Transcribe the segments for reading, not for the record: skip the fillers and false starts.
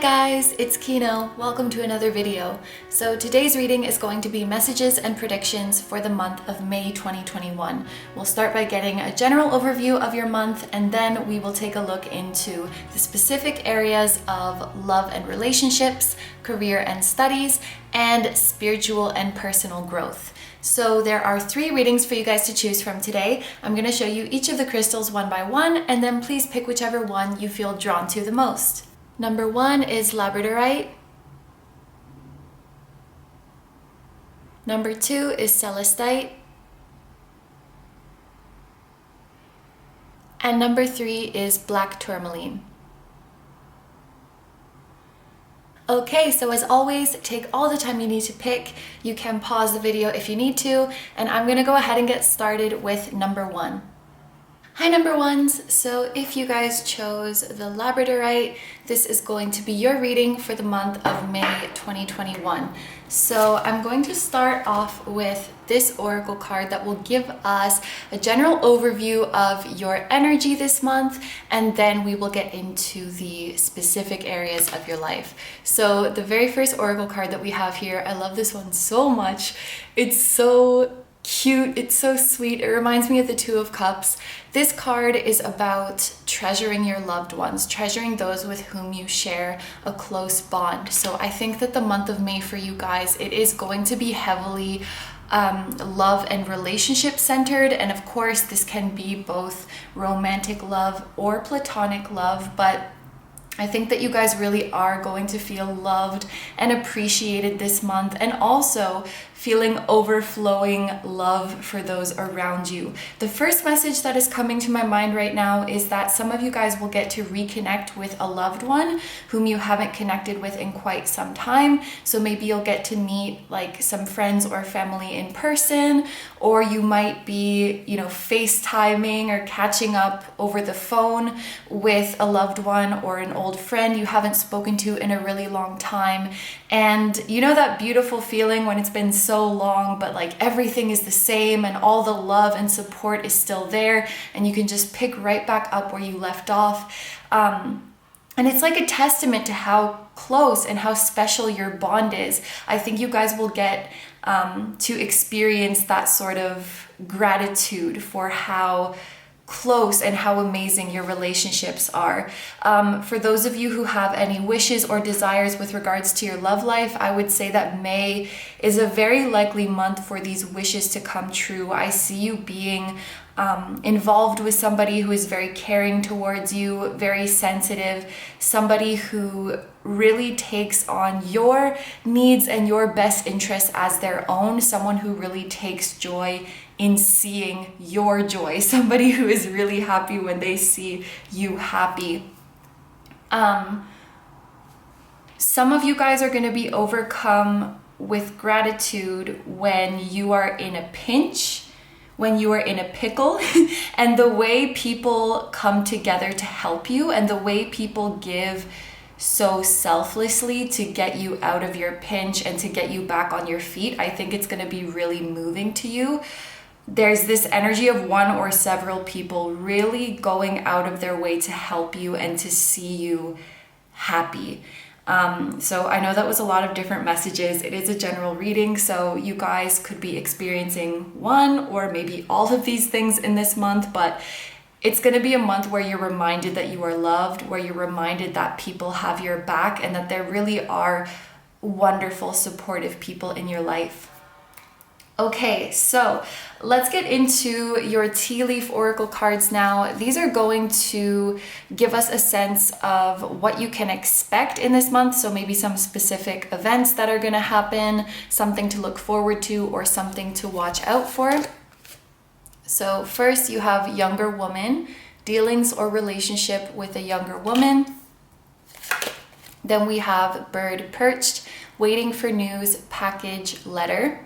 guys, it's Kino. Welcome to another video. So today's reading is going to be messages and predictions for the month of May 2021. We'll start by getting a general overview of your month, and then we will take a look into the specific areas of love and relationships, career and studies, and spiritual and personal growth. So there are 3 readings for you guys to choose from today. I'm going to show you each of the crystals one by one, and then please pick whichever one you feel drawn to the most. Number 1 is Labradorite. Number 2 is Celestite. And number 3 is Black Tourmaline. Okay, so as always, take all the time you need to pick. You can pause the video if you need to, and I'm gonna go ahead and get started with number 1. Hi number ones, so if you guys chose the Labradorite, this is going to be your reading for the month of May 2021. So I'm going to start off with this oracle card that will give us a general overview of your energy this month, and then we will get into the specific areas of your life. So the very first oracle card that we have here, I love this one so much. It's so cute, it's so sweet. It reminds me of the Two of Cups. This card is about treasuring your loved ones, treasuring those with whom you share a close bond. So I think that the month of May for you guys, it is going to be heavily love and relationship centered, and of course this can be both romantic love or platonic love, but I think that you guys really are going to feel loved and appreciated this month, and also feeling overflowing love for those around you. The first message that is coming to my mind right now is that some of you guys will get to reconnect with a loved one whom you haven't connected with in quite some time. So maybe you'll get to meet like some friends or family in person, or you might be, FaceTiming or catching up over the phone with a loved one or an old friend you haven't spoken to in a really long time. And you know that beautiful feeling when it's been so long, but like everything is the same and all the love and support is still there, and you can just pick right back up where you left off. And it's like a testament to how close and how special your bond is. I think you guys will get to experience that sort of gratitude for how close and how amazing your relationships are. For those of you who have any wishes or desires with regards to your love life, I would say that May is a very likely month for these wishes to come true. I see you being involved with somebody who is very caring towards you, very sensitive, somebody who really takes on your needs and your best interests as their own, someone who really takes joy in seeing your joy, somebody who is really happy when they see you happy. Some of you guys are going to be overcome with gratitude when you are in a pinch, when you are in a pickle, and the way people come together to help you, and the way people give so selflessly to get you out of your pinch and to get you back on your feet. I think it's going to be really moving to you. There's this energy of one or several people really going out of their way to help you and to see you happy. So I know that was a lot of different messages. It is a general reading, so you guys could be experiencing one or maybe all of these things in this month, but it's going to be a month where you're reminded that you are loved, where you're reminded that people have your back, and that there really are wonderful, supportive people in your life. Okay, so let's get into your tea leaf oracle cards now. These are going to give us a sense of what you can expect in this month. So maybe some specific events that are going to happen, something to look forward to, or something to watch out for. So first you have younger woman, dealings or relationship with a younger woman. Then we have bird perched, waiting for news, package, letter.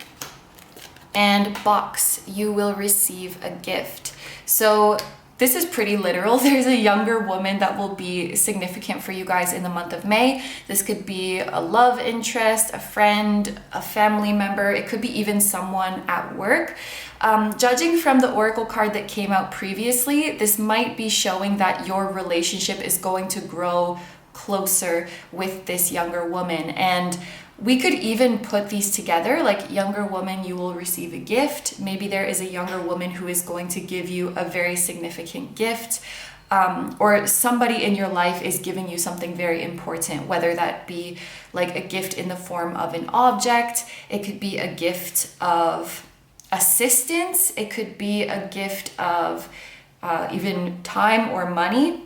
And box, you will receive a gift. So this is pretty literal. There's a younger woman that will be significant for you guys in the month of May. This could be a love interest, a friend, a family member. It could be even someone at work. Judging from the oracle card that came out previously, this might be showing that your relationship is going to grow closer with this younger woman. And we could even put these together, like younger woman, you will receive a gift. Maybe there is a younger woman who is going to give you a very significant gift, or somebody in your life is giving you something very important, whether that be like a gift in the form of an object, it could be a gift of assistance, it could be a gift of even time or money.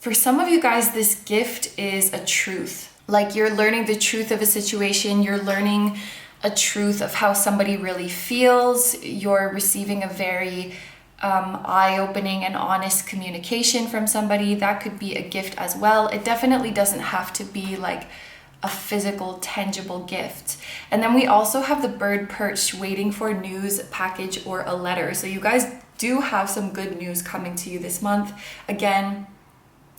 For some of you guys, this gift is a truth. Like you're learning the truth of a situation, you're learning a truth of how somebody really feels, you're receiving a very eye-opening and honest communication from somebody. That could be a gift as well. It definitely doesn't have to be like a physical, tangible gift. And then we also have the bird perched waiting for news, package, or a letter. So you guys do have some good news coming to you this month. Again,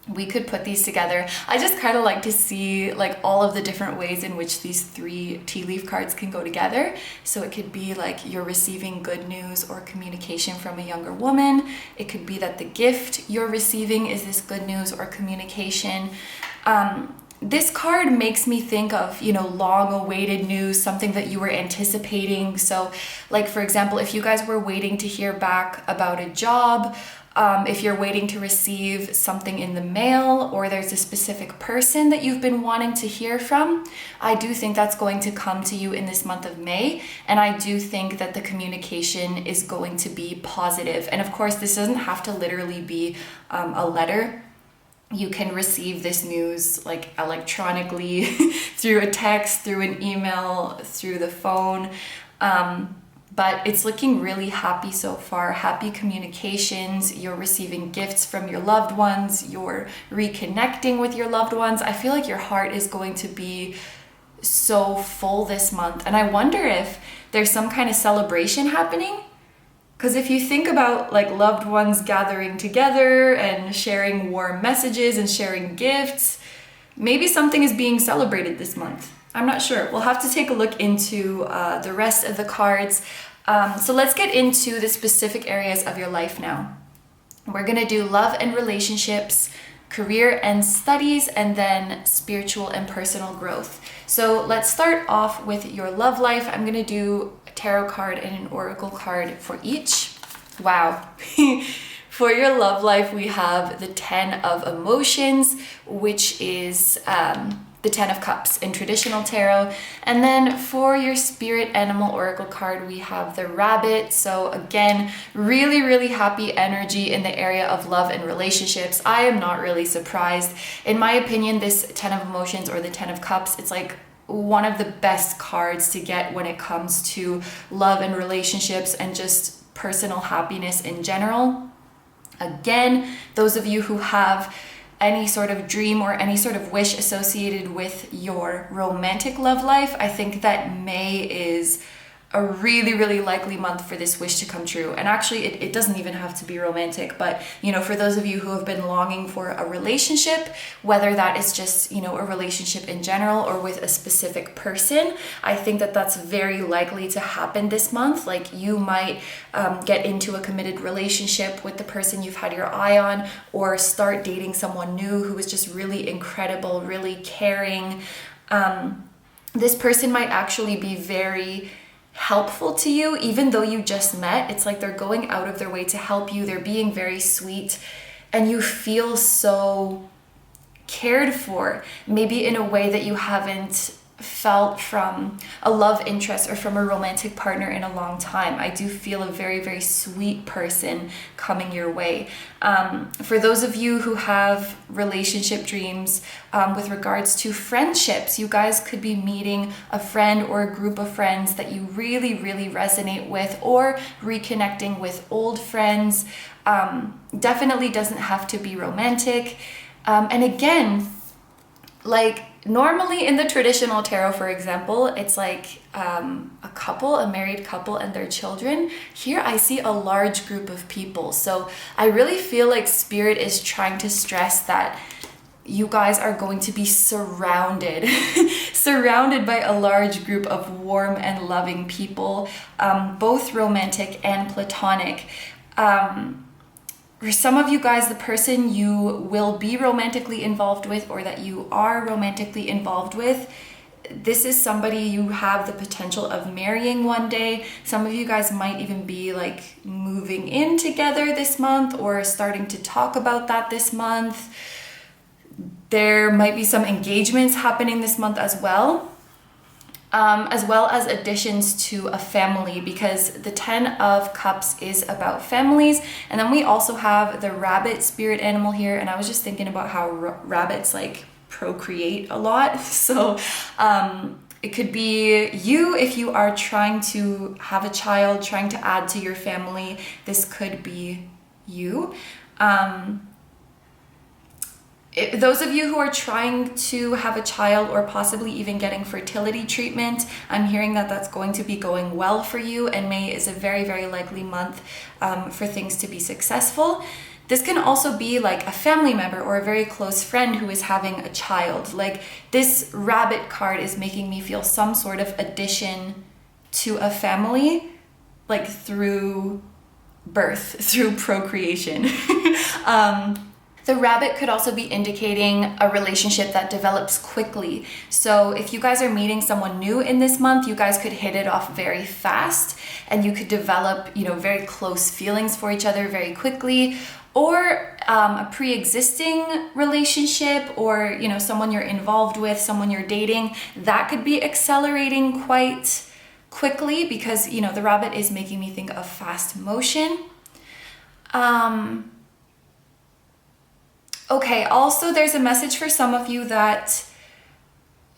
we could put these together. I just kind of like to see like all of the different ways in which these 3 tea leaf cards can go together. So it could be like you're receiving good news or communication from a younger woman. It could be that the gift you're receiving is this good news or communication. This card makes me think of, you know, long awaited news, something that you were anticipating. So like, for example, if you guys were waiting to hear back about a job, if you're waiting to receive something in the mail, or there's a specific person that you've been wanting to hear from, I do think that's going to come to you in this month of May. And I do think that the communication is going to be positive. And of course, this doesn't have to literally be a letter. You can receive this news like electronically through a text, through an email, through the phone. But it's looking really happy so far. Happy communications. You're receiving gifts from your loved ones. You're reconnecting with your loved ones. I feel like your heart is going to be so full this month. And I wonder if there's some kind of celebration happening. Because if you think about like loved ones gathering together and sharing warm messages and sharing gifts, maybe something is being celebrated this month. I'm not sure. We'll have to take a look into the rest of the cards. So let's get into the specific areas of your life now. We're going to do love and relationships, career and studies, and then spiritual and personal growth. So let's start off with your love life. I'm going to do a tarot card and an oracle card for each. Wow. For your love life, we have the 10 of emotions, which is the 10 of cups in traditional tarot. And then for your spirit animal oracle card, we have the rabbit. So again, really, really happy energy in the area of love and relationships. I am not really surprised. In my opinion, this 10 of emotions or the 10 of cups, it's like one of the best cards to get when it comes to love and relationships and just personal happiness in general. Again, those of you who have any sort of dream or any sort of wish associated with your romantic love life, I think that May is a really, really likely month for this wish to come true. And actually, it doesn't even have to be romantic, but, you know, for those of you who have been longing for a relationship, whether that is just, you know, a relationship in general or with a specific person, I think that that's very likely to happen this month. Like you might get into a committed relationship with the person you've had your eye on, or start dating someone new who is just really incredible, really caring. This person might actually be very helpful to you, even though you just met. It's like they're going out of their way to help you. They're being very sweet, and you feel so cared for, maybe in a way that you haven't felt from a love interest or from a romantic partner in a long time. I do feel a very, very sweet person coming your way. For those of you who have relationship dreams with regards to friendships, you guys could be meeting a friend or a group of friends that you really, really resonate with, or reconnecting with old friends. Definitely doesn't have to be romantic. And again, like normally in the traditional tarot, for example, it's like a couple, a married couple and their children. Here I see a large group of people. So I really feel like Spirit is trying to stress that you guys are going to be surrounded by a large group of warm and loving people, both romantic and platonic. For some of you guys, the person you will be romantically involved with, or that you are romantically involved with, this is somebody you have the potential of marrying one day. Some of you guys might even be like moving in together this month, or starting to talk about that this month. There might be some engagements happening this month as well as additions to a family, because the 10 of Cups is about families. And then we also have the rabbit spirit animal here, and I was just thinking about how rabbits like procreate a lot. So it could be you if you are trying to have a child, trying to add to your family. This could be you. Those of you who are trying to have a child, or possibly even getting fertility treatment, I'm hearing that that's going to be going well for you, and May is a very, very likely month for things to be successful. This can also be like a family member or a very close friend who is having a child. Like, this rabbit card is making me feel some sort of addition to a family, like through birth, through procreation. The rabbit could also be indicating a relationship that develops quickly. So if you guys are meeting someone new in this month, you guys could hit it off very fast, and you could develop, very close feelings for each other very quickly. Or a pre-existing relationship, or someone you're involved with, someone you're dating, that could be accelerating quite quickly, because the rabbit is making me think of fast motion. Okay, also there's a message for some of you that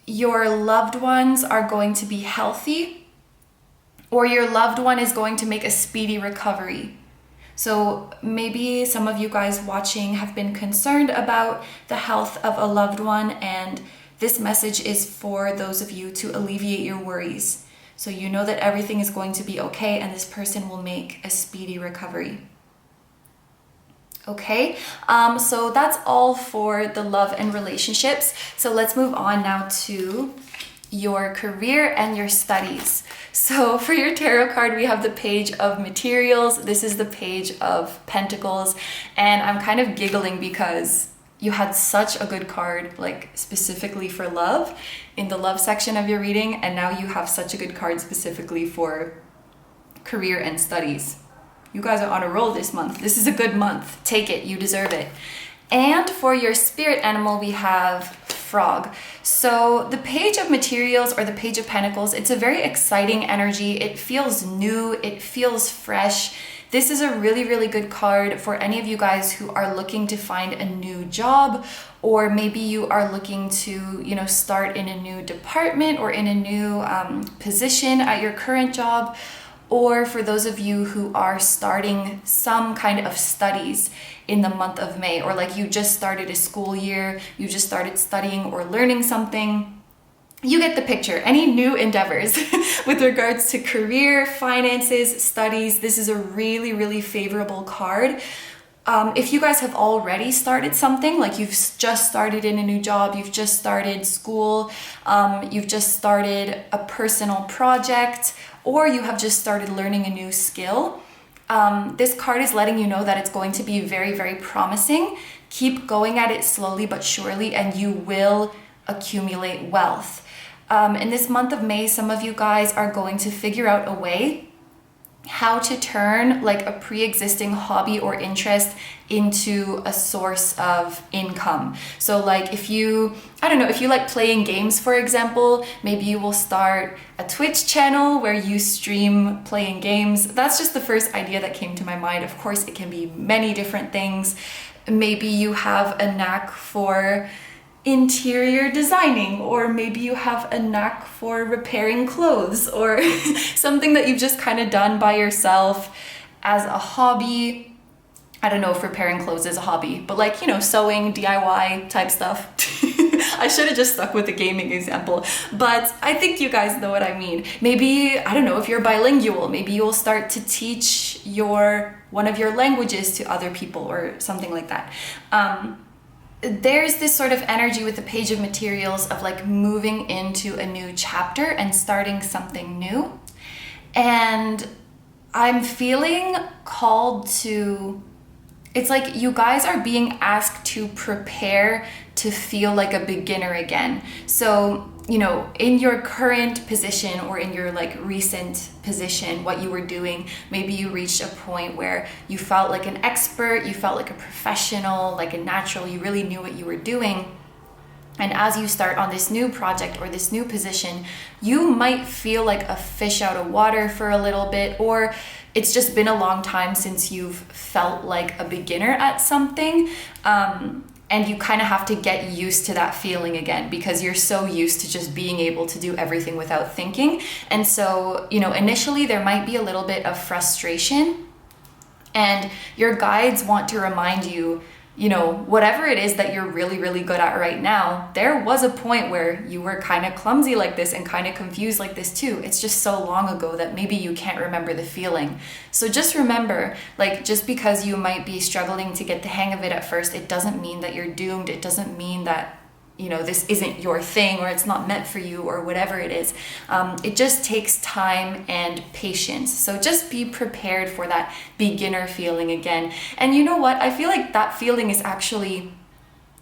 your loved ones are going to be healthy, or your loved one is going to make a speedy recovery. So maybe some of you guys watching have been concerned about the health of a loved one, and this message is for those of you to alleviate your worries. So you know that everything is going to be okay, and this person will make a speedy recovery. Okay, so that's all for the love and relationships. So let's move on now to your career and your studies. So for your tarot card, we have the Page of Materials. This is the Page of Pentacles, and I'm kind of giggling because you had such a good card, like specifically for love in the love section of your reading, and now you have such a good card specifically for career and studies. You guys are on a roll this month. This is a good month. Take it, you deserve it. And for your spirit animal, we have Frog. So the Page of Materials, or the Page of Pentacles, it's a very exciting energy. It feels new, it feels fresh. This is a really, really good card for any of you guys who are looking to find a new job, or maybe you are looking to, start in a new department or in a new position at your current job. Or for those of you who are starting some kind of studies in the month of May, or like you just started a school year, you just started studying or learning something. You get the picture. Any new endeavors with regards to career, finances, studies, this is a really, really favorable card. If you guys have already started something, like you've just started in a new job, you've just started school, you've just started a personal project, or you have just started learning a new skill, this card is letting you know that it's going to be very, very promising. Keep going at it slowly but surely, and you will accumulate wealth. In this month of May, some of you guys are going to figure out a way how to turn like a pre-existing hobby or interest into a source of income. So like if you like playing games, for example, maybe you will start a Twitch channel where you stream playing games. That's just the first idea that came to my mind. Of course, it can be many different things. Maybe you have a knack for interior designing, or maybe you have a knack for repairing clothes, or something that you've just kind of done by yourself as a hobby. I don't know if repairing clothes is a hobby, but like, sewing, DIY type stuff. I should have just stuck with the gaming example, but I think you guys know what I mean. Maybe, I don't know, if you're bilingual, maybe you'll start to teach one of your languages to other people or something like that. There's this sort of energy with the Page of Materials of like moving into a new chapter and starting something new. And I'm feeling called to it's like you guys are being asked to prepare to feel like a beginner again. So, you know, in your current position or in your like recent position, what you were doing, maybe you reached a point where you felt like an expert, you felt like a professional, like a natural, you really knew what you were doing. And as you start on this new project or this new position, you might feel like a fish out of water for a little bit, or it's just been a long time since you've felt like a beginner at something. And you kind of have to get used to that feeling again, because you're so used to just being able to do everything without thinking. And so, you know, initially there might be a little bit of frustration, and your guides want to remind you, you know, whatever it is that you're really, really good at right now, there was a point where you were kind of clumsy like this and kind of confused like this too. It's just so long ago that maybe you can't remember the feeling. So just remember, like, just because you might be struggling to get the hang of it at first, it doesn't mean that you're doomed. It doesn't mean that, you know, this isn't your thing or it's not meant for you or whatever it is. It just takes time and patience. So just be prepared for that beginner feeling again. And you know what? I feel like that feeling is actually,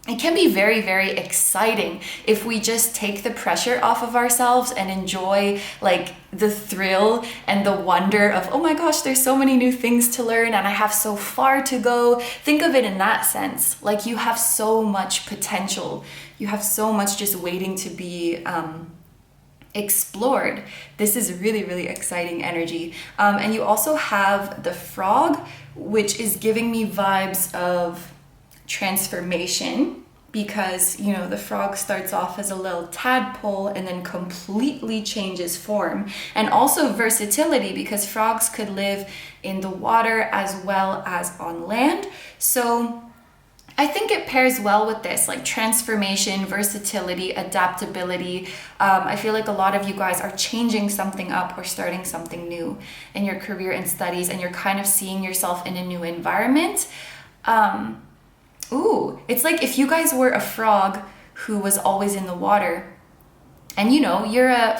it can be very, very exciting if we just take the pressure off of ourselves and enjoy like the thrill and the wonder of, oh my gosh, there's so many new things to learn and I have so far to go. Think of it in that sense. Like, you have so much potential. You have so much just waiting to be explored. This is really, really exciting energy. And you also have the frog, which is giving me vibes of transformation, because, you know, the frog starts off as a little tadpole and then completely changes form. And also versatility, because frogs could live in the water as well as on land. So I think it pairs well with this, like transformation, versatility, adaptability. I feel like a lot of you guys are changing something up or starting something new in your career and studies, and you're kind of seeing yourself in a new environment. It's like if you guys were a frog who was always in the water, and you know,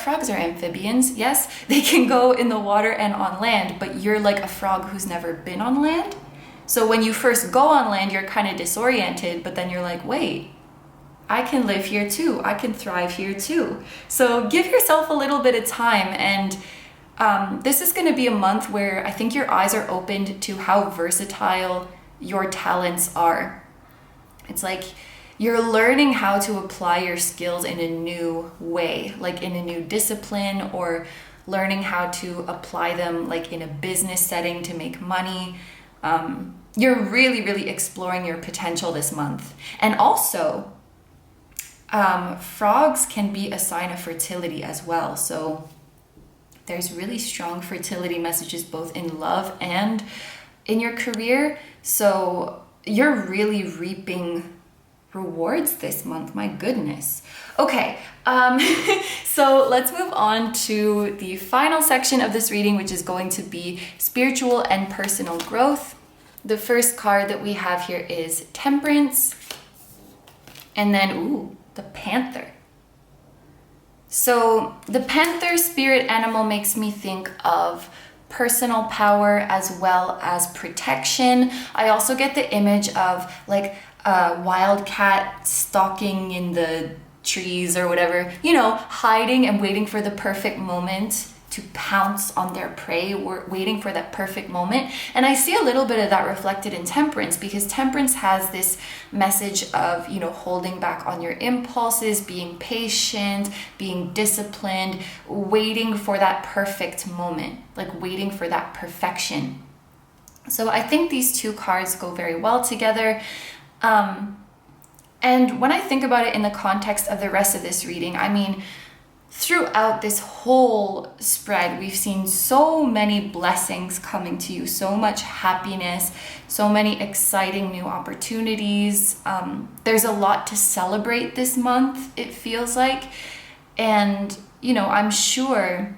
frogs are amphibians, yes, they can go in the water and on land, but you're like a frog who's never been on land. So when you first go on land, you're kind of disoriented, but then you're like, wait, I can live here too. I can thrive here too. So give yourself a little bit of time. And this is going to be a month where I think your eyes are opened to how versatile your talents are. It's like you're learning how to apply your skills in a new way, like in a new discipline, or learning how to apply them like in a business setting to make money. You're really, really exploring your potential this month. And also, frogs can be a sign of fertility as well. So there's really strong fertility messages both in love and in your career. So you're really reaping rewards this month. My goodness. Okay, so let's move on to the final section of this reading, which is going to be spiritual and personal growth. The first card that we have here is Temperance, and then, the Panther. So the Panther spirit animal makes me think of personal power as well as protection. I also get the image of like a wildcat stalking in the trees or whatever, you know, hiding and waiting for the perfect moment to pounce on their prey. We're waiting for that perfect moment. And I see a little bit of that reflected in Temperance, because Temperance has this message of, you know, holding back on your impulses, being patient, being disciplined, waiting for that perfect moment, like waiting for that perfection. So I think these two cards go very well together. And when I think about it in the context of the rest of this reading, I mean, throughout this whole spread, we've seen so many blessings coming to you, so much happiness, so many exciting new opportunities. There's a lot to celebrate this month, it feels like. And, you know, I'm sure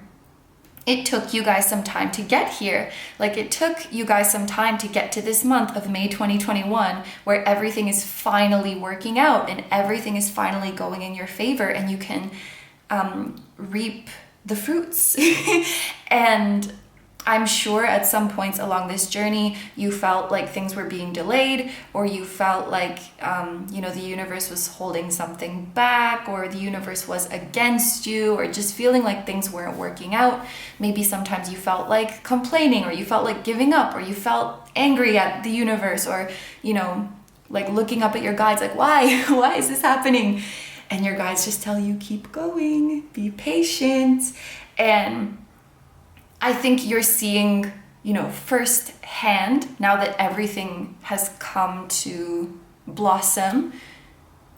it took you guys some time to get here. Like, it took you guys some time to get to this month of May 2021, where everything is finally working out and everything is finally going in your favor, and you can reap the fruits. And I'm sure at some points along this journey, you felt like things were being delayed, or you felt like, the universe was holding something back, or the universe was against you, or just feeling like things weren't working out. Maybe sometimes you felt like complaining, or you felt like giving up, or you felt angry at the universe, or, like looking up at your guides, like, why? Why is this happening? And your guides just tell you, keep going, be patient. And I think you're seeing, firsthand, now that everything has come to blossom,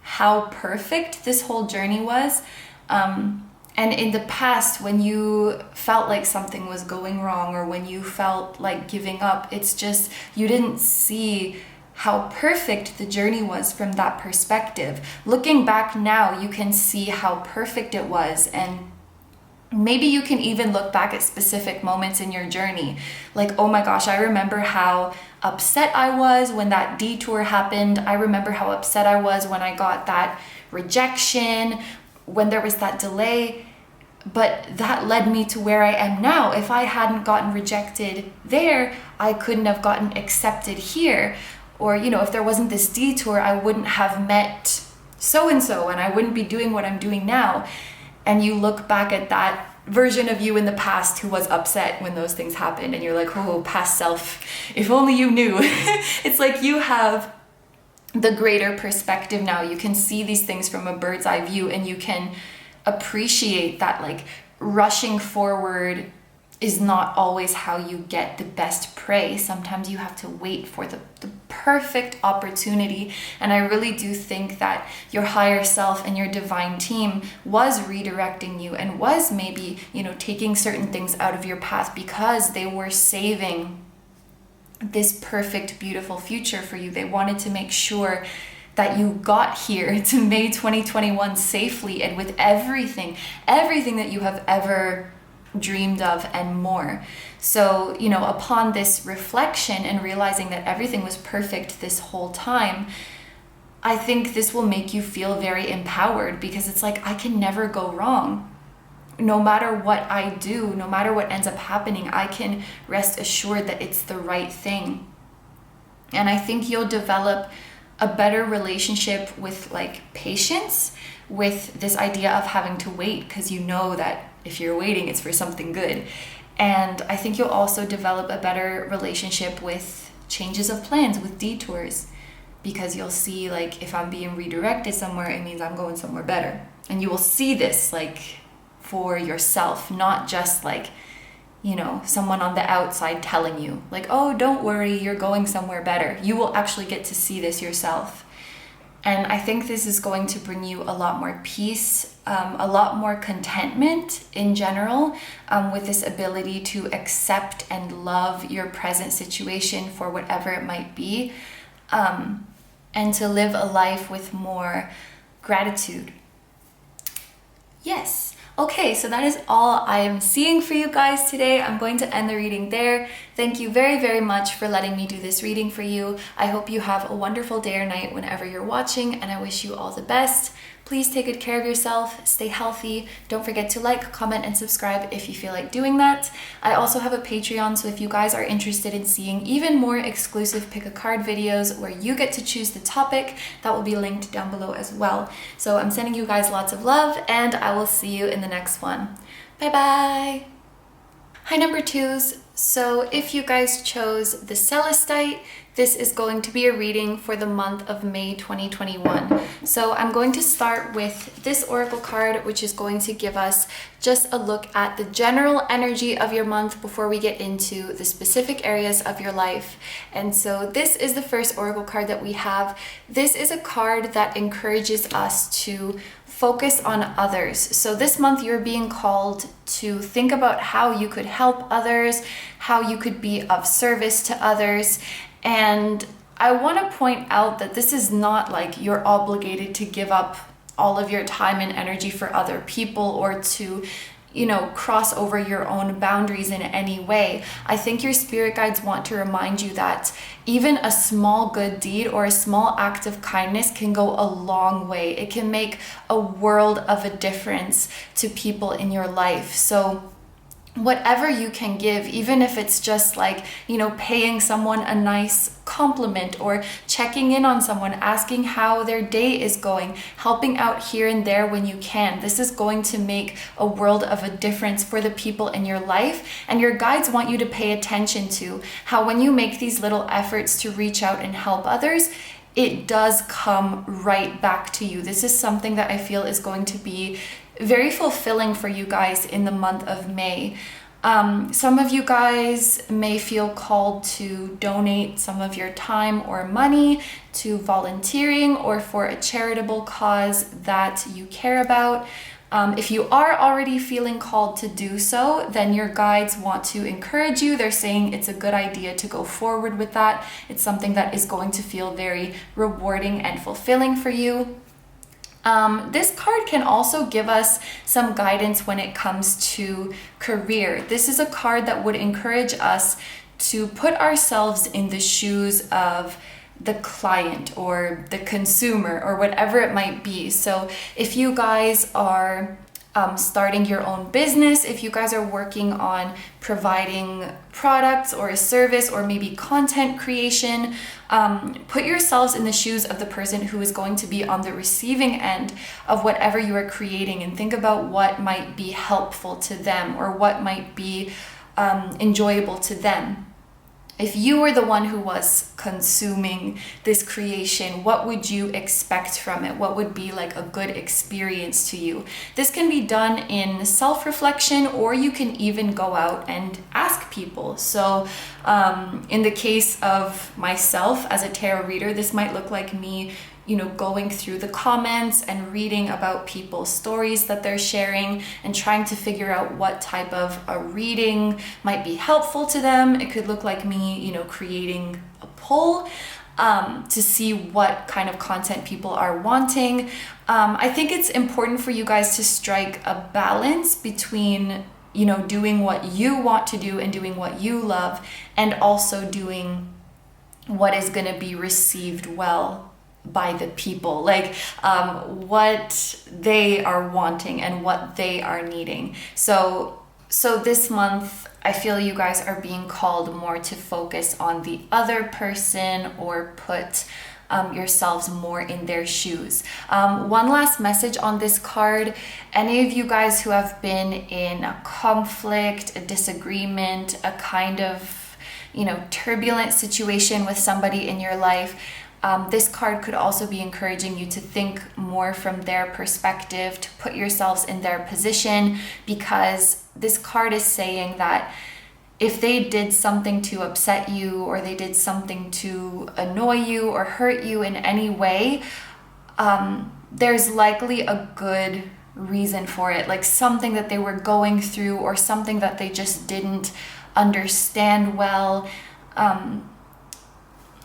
how perfect this whole journey was. And in the past, when you felt like something was going wrong, or when you felt like giving up, it's just, you didn't see how perfect the journey was from that perspective. Looking back now, you can see how perfect it was, and maybe you can even look back at specific moments in your journey. Like, oh my gosh, I remember how upset I was when that detour happened. I remember how upset I was when I got that rejection, when there was that delay. But that led me to where I am now. If I hadn't gotten rejected there, I couldn't have gotten accepted here. Or, if there wasn't this detour, I wouldn't have met so-and-so, and I wouldn't be doing what I'm doing now. And you look back at that version of you in the past who was upset when those things happened, and you're like, oh, past self, if only you knew. It's like you have the greater perspective now. You can see these things from a bird's eye view, and you can appreciate that, like, rushing forward is not always how you get the best prey. Sometimes you have to wait for the perfect opportunity. And I really do think that your higher self and your divine team was redirecting you, and was maybe, taking certain things out of your path because they were saving this perfect, beautiful future for you. They wanted to make sure that you got here to May 2021 safely, and with everything that you have ever dreamed of and more. So, upon this reflection and realizing that everything was perfect this whole time, I think this will make you feel very empowered, because it's like, I can never go wrong. No matter what I do, no matter what ends up happening, I can rest assured that it's the right thing. And I think you'll develop a better relationship with, like, patience, with this idea of having to wait, because you know that if you're waiting, it's for something good. And I think you'll also develop a better relationship with changes of plans, with detours, because you'll see, like, if I'm being redirected somewhere, it means I'm going somewhere better. And you will see this, like, for yourself, not just like, someone on the outside telling you, like, oh, don't worry, you're going somewhere better. You will actually get to see this yourself. And I think this is going to bring you a lot more peace, a lot more contentment in general, with this ability to accept and love your present situation for whatever it might be, and to live a life with more gratitude. Yes. Okay, so that is all I am seeing for you guys today. I'm going to end the reading there. Thank you very, very much for letting me do this reading for you. I hope you have a wonderful day or night whenever you're watching, and I wish you all the best. Please take good care of yourself, stay healthy. Don't forget to like, comment, and subscribe if you feel like doing that. I also have a Patreon, so if you guys are interested in seeing even more exclusive pick a card videos where you get to choose the topic, that will be linked down below as well. So I'm sending you guys lots of love, and I will see you in the next one. Bye bye! Hi, number twos. So if you guys chose the Celestite, this is going to be a reading for the month of May 2021. So I'm going to start with this oracle card, which is going to give us just a look at the general energy of your month before we get into the specific areas of your life. And so this is the first oracle card that we have. This is a card that encourages us to focus on others. So this month you're being called to think about how you could help others, how you could be of service to others. And I want to point out that this is not like you're obligated to give up all of your time and energy for other people, or to, cross over your own boundaries in any way. I think your spirit guides want to remind you that even a small good deed or a small act of kindness can go a long way. It can make a world of a difference to people in your life. So whatever you can give, even if it's just like, you know, paying someone a nice compliment or checking in on someone, asking how their day is going, helping out here and there when you can. This is going to make a world of a difference for the people in your life. And your guides want you to pay attention to how when you make these little efforts to reach out and help others, it does come right back to you. This is something that I feel is going to be very fulfilling for you guys in the month of May. Some of you guys may feel called to donate some of your time or money to volunteering or for a charitable cause that you care about. If you are already feeling called to do so, then your guides want to encourage you. They're saying it's a good idea to go forward with that. It's something that is going to feel very rewarding and fulfilling for you. This card can also give us some guidance when it comes to career. This is a card that would encourage us to put ourselves in the shoes of the client or the consumer or whatever it might be. So if you guys are starting your own business, if you guys are working on providing products or a service or maybe content creation, put yourselves in the shoes of the person who is going to be on the receiving end of whatever you are creating and think about what might be helpful to them or what might be enjoyable to them. If you were the one who was consuming this creation, what would you expect from it? What would be like a good experience to you? This can be done in self-reflection, or you can even go out and ask people. So in the case of myself as a tarot reader, this might look like me, you know, going through the comments and reading about people's stories that they're sharing and trying to figure out what type of a reading might be helpful to them. It could look like me, you know, creating a poll to see what kind of content people are wanting. I think it's important for you guys to strike a balance between, you know, doing what you want to do and doing what you love, and also doing what is going to be received well by the people, like what they are wanting and what they are needing. So this month, I feel you guys are being called more to focus on the other person or put yourselves more in their shoes. One last message on this card: any of you guys who have been in a conflict, a disagreement, a kind of, you know, turbulent situation with somebody in your life, this card could also be encouraging you to think more from their perspective, to put yourselves in their position, because this card is saying that if they did something to upset you or they did something to annoy you or hurt you in any way, there's likely a good reason for it, like something that they were going through or something that they just didn't understand well.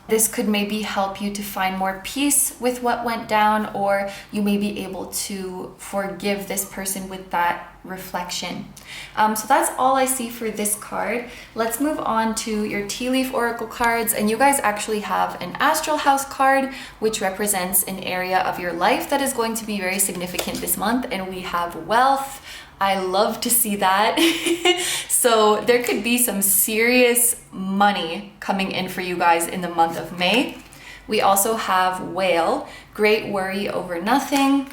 This could maybe help you to find more peace with what went down, or you may be able to forgive this person with that reflection. So that's all I see for this card. Let's move on to your tea leaf oracle cards. And you guys actually have an astral house card, which represents an area of your life that is going to be very significant this month. And we have wealth. I love to see that. So there could be some serious money coming in for you guys in the month of May. We also have whale, great worry over nothing,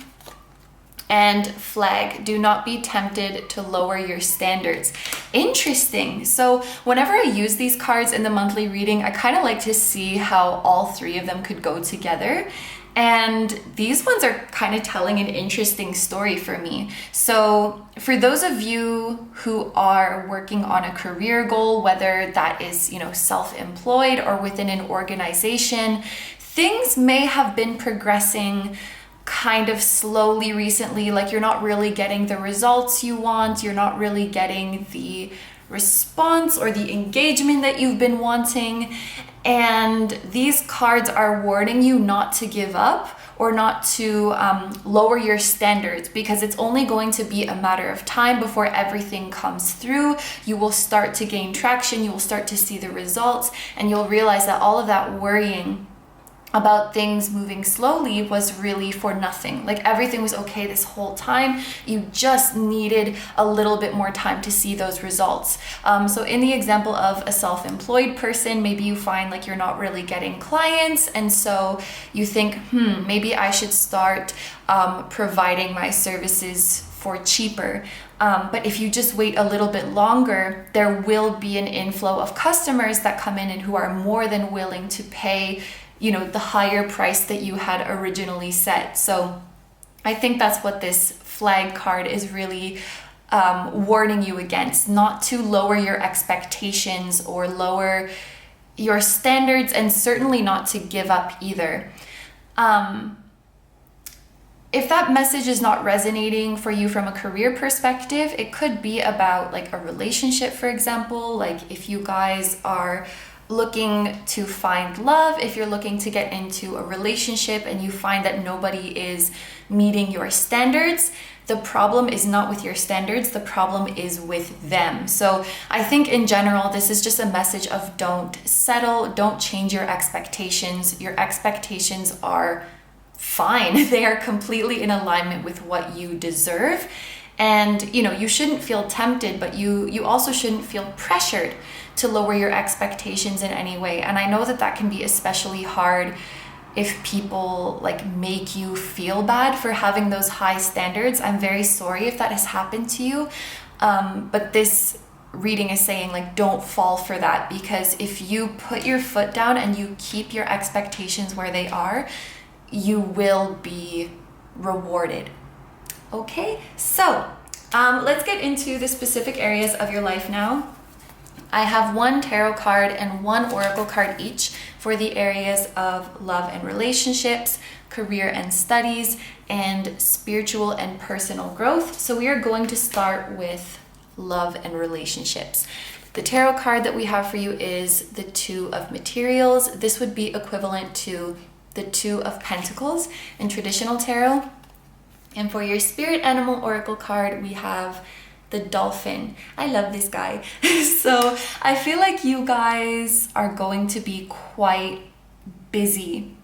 and flag, do not be tempted to lower your standards. Interesting. So whenever I use these cards in the monthly reading, I kind of like to see how all three of them could go together. And these ones are kind of telling an interesting story for me. So for those of you who are working on a career goal, whether that is, you know, self-employed or within an organization, things may have been progressing kind of slowly recently. Like you're not really getting the results you want. You're not really getting the response or the engagement that you've been wanting. And these cards are warning you not to give up or not to lower your standards, because it's only going to be a matter of time before everything comes through. You will start to gain traction, you will start to see the results, and you'll realize that all of that worrying about things moving slowly was really for nothing. Like everything was okay this whole time. You just needed a little bit more time to see those results. So in the example of a self-employed person, maybe you find like you're not really getting clients. And so you think, maybe I should start providing my services for cheaper. But if you just wait a little bit longer, there will be an inflow of customers that come in and who are more than willing to pay, you know, the higher price that you had originally set. So I think that's what this flag card is really warning you against, not to lower your expectations or lower your standards, and certainly not to give up either. If that message is not resonating for you from a career perspective, it could be about like a relationship, for example. Like if you guys are looking to find love, if you're looking to get into a relationship and you find that nobody is meeting your standards, the problem is not with your standards, the problem is with them. So I think in general, this is just a message of don't settle, don't change your expectations. Your expectations are fine. They are completely in alignment with what you deserve. And you know, you shouldn't feel tempted, but you also shouldn't feel pressured to lower your expectations in any way. And I know that that can be especially hard if people like make you feel bad for having those high standards. I'm very sorry if that has happened to you. But this reading is saying like, don't fall for that, because if you put your foot down and you keep your expectations where they are, you will be rewarded. Okay, so let's get into the specific areas of your life now. I have one tarot card and one oracle card each for the areas of love and relationships, career and studies, and spiritual and personal growth. So we are going to start with love and relationships. The tarot card that we have for you is the Two of Materials. This would be equivalent to the Two of Pentacles in traditional tarot. And for your spirit animal oracle card, we have the dolphin. I love this guy. So I feel like you guys are going to be quite busy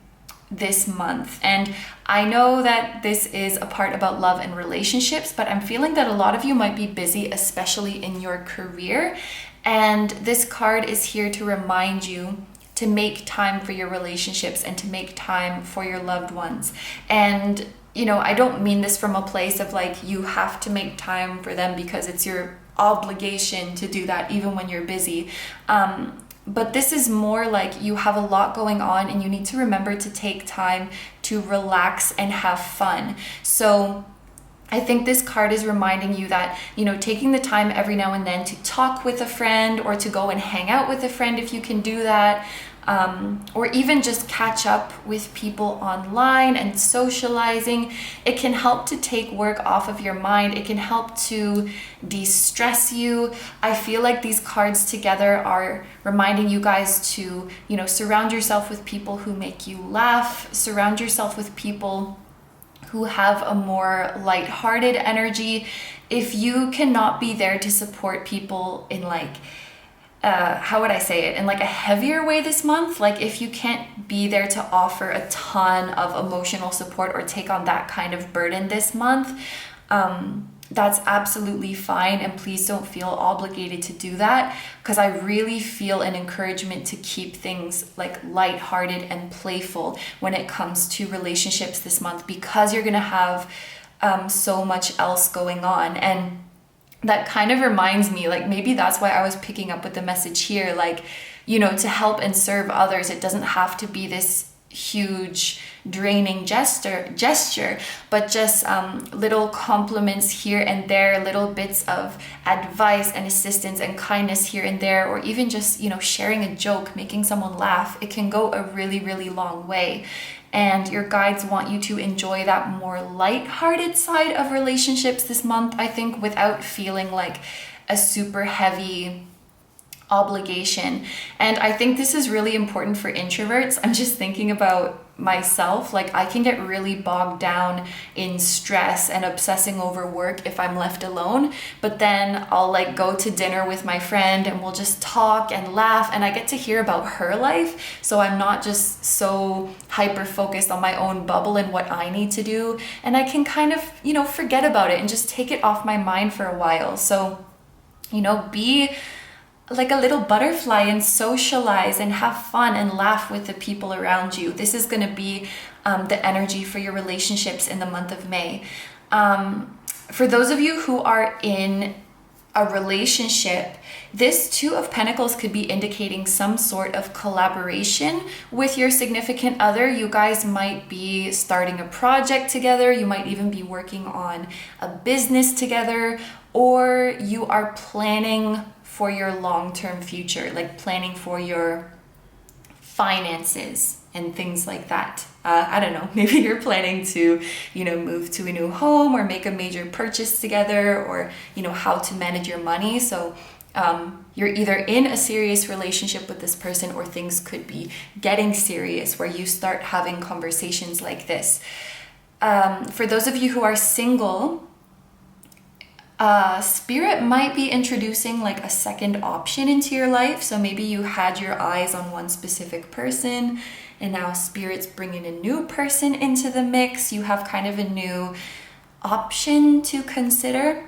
this month. And I know that this is a part about love and relationships, but I'm feeling that a lot of you might be busy, especially in your career. And this card is here to remind you to make time for your relationships and to make time for your loved ones. And you know, I don't mean this from a place of like you have to make time for them because it's your obligation to do that even when you're busy. But this is more like you have a lot going on and you need to remember to take time to relax and have fun. So I think this card is reminding you that, you know, taking the time every now and then to talk with a friend or to go and hang out with a friend if you can do that. Or even just catch up with people online and socializing. It can help to take work off of your mind. It can help to de-stress you. I feel like these cards together are reminding you guys to, you know, surround yourself with people who make you laugh, surround yourself with people who have a more lighthearted energy. If you cannot be there to support people in like how would I say it, in like a heavier way this month, like if you can't be there to offer a ton of emotional support or take on that kind of burden this month, that's absolutely fine, and please don't feel obligated to do that, because I really feel an encouragement to keep things like lighthearted and playful when it comes to relationships this month, because you're gonna have so much else going on. And that kind of reminds me, like maybe that's why I was picking up with the message here, like, you know, to help and serve others, it doesn't have to be this huge draining gesture, but just little compliments here and there, little bits of advice and assistance and kindness here and there, or even just, you know, sharing a joke, making someone laugh. It can go a really, really long way. And your guides want you to enjoy that more light-hearted side of relationships this month, I think, without feeling like a super heavy obligation. And I think this is really important for introverts. I'm just thinking about myself. Like, I can get really bogged down in stress and obsessing over work if I'm left alone, but then I'll like go to dinner with my friend and we'll just talk and laugh, and I get to hear about her life, so I'm not just so hyper focused on my own bubble and what I need to do, and I can kind of, you know, forget about it and just take it off my mind for a while. So, you know, be like a little butterfly and socialize and have fun and laugh with the people around you. This is going to be the energy for your relationships in the month of May. For those of you who are in a relationship, this Two of Pentacles could be indicating some sort of collaboration with your significant other. You guys might be starting a project together. You might even be working on a business together, or you are planning for your long-term future, like planning for your finances and things like that. I don't know, maybe you're planning to, you know, move to a new home or make a major purchase together, or, you know, how to manage your money. So you're either in a serious relationship with this person, or things could be getting serious where you start having conversations like this. For those of you who are single, Spirit might be introducing like a second option into your life. So maybe you had your eyes on one specific person, and now Spirit's bringing a new person into the mix. You have kind of a new option to consider.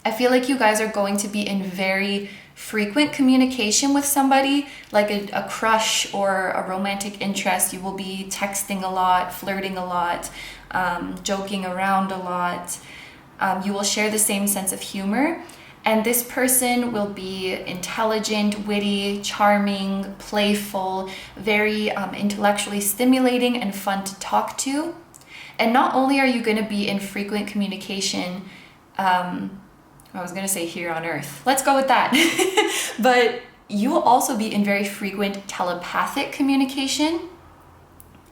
I feel like you guys are going to be in very frequent communication with somebody, like a crush or a romantic interest. You will be texting a lot, flirting a lot, joking around a lot. You will share the same sense of humor, and this person will be intelligent, witty, charming, playful, very intellectually stimulating and fun to talk to. And not only are you going to be in frequent communication, I was going to say here on Earth, let's go with that, but you will also be in very frequent telepathic communication,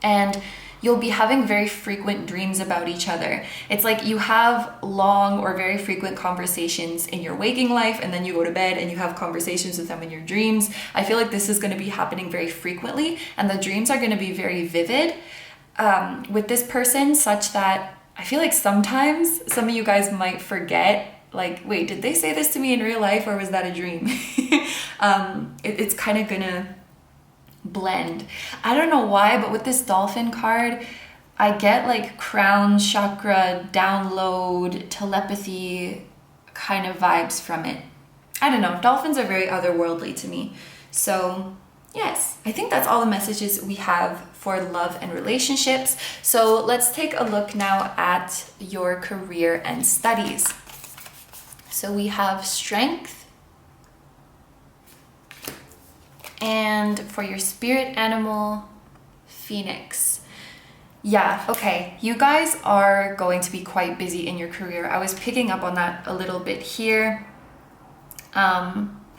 and you'll be having very frequent dreams about each other. It's like you have long or very frequent conversations in your waking life, and then you go to bed and you have conversations with them in your dreams. I feel like this is going to be happening very frequently, and the dreams are going to be very vivid with this person, such that I feel like sometimes some of you guys might forget, like, wait, did they say this to me in real life, or was that a dream? It's kind of gonna blend. I don't know why, but with this dolphin card, I get like crown chakra, download, telepathy kind of vibes from it. I don't know. Dolphins are very otherworldly to me. So yes, I think that's all the messages we have for love and relationships. So let's take a look now at your career and studies. So we have strength. And for your spirit animal, Phoenix. Yeah, okay. You guys are going to be quite busy in your career. I was picking up on that a little bit here.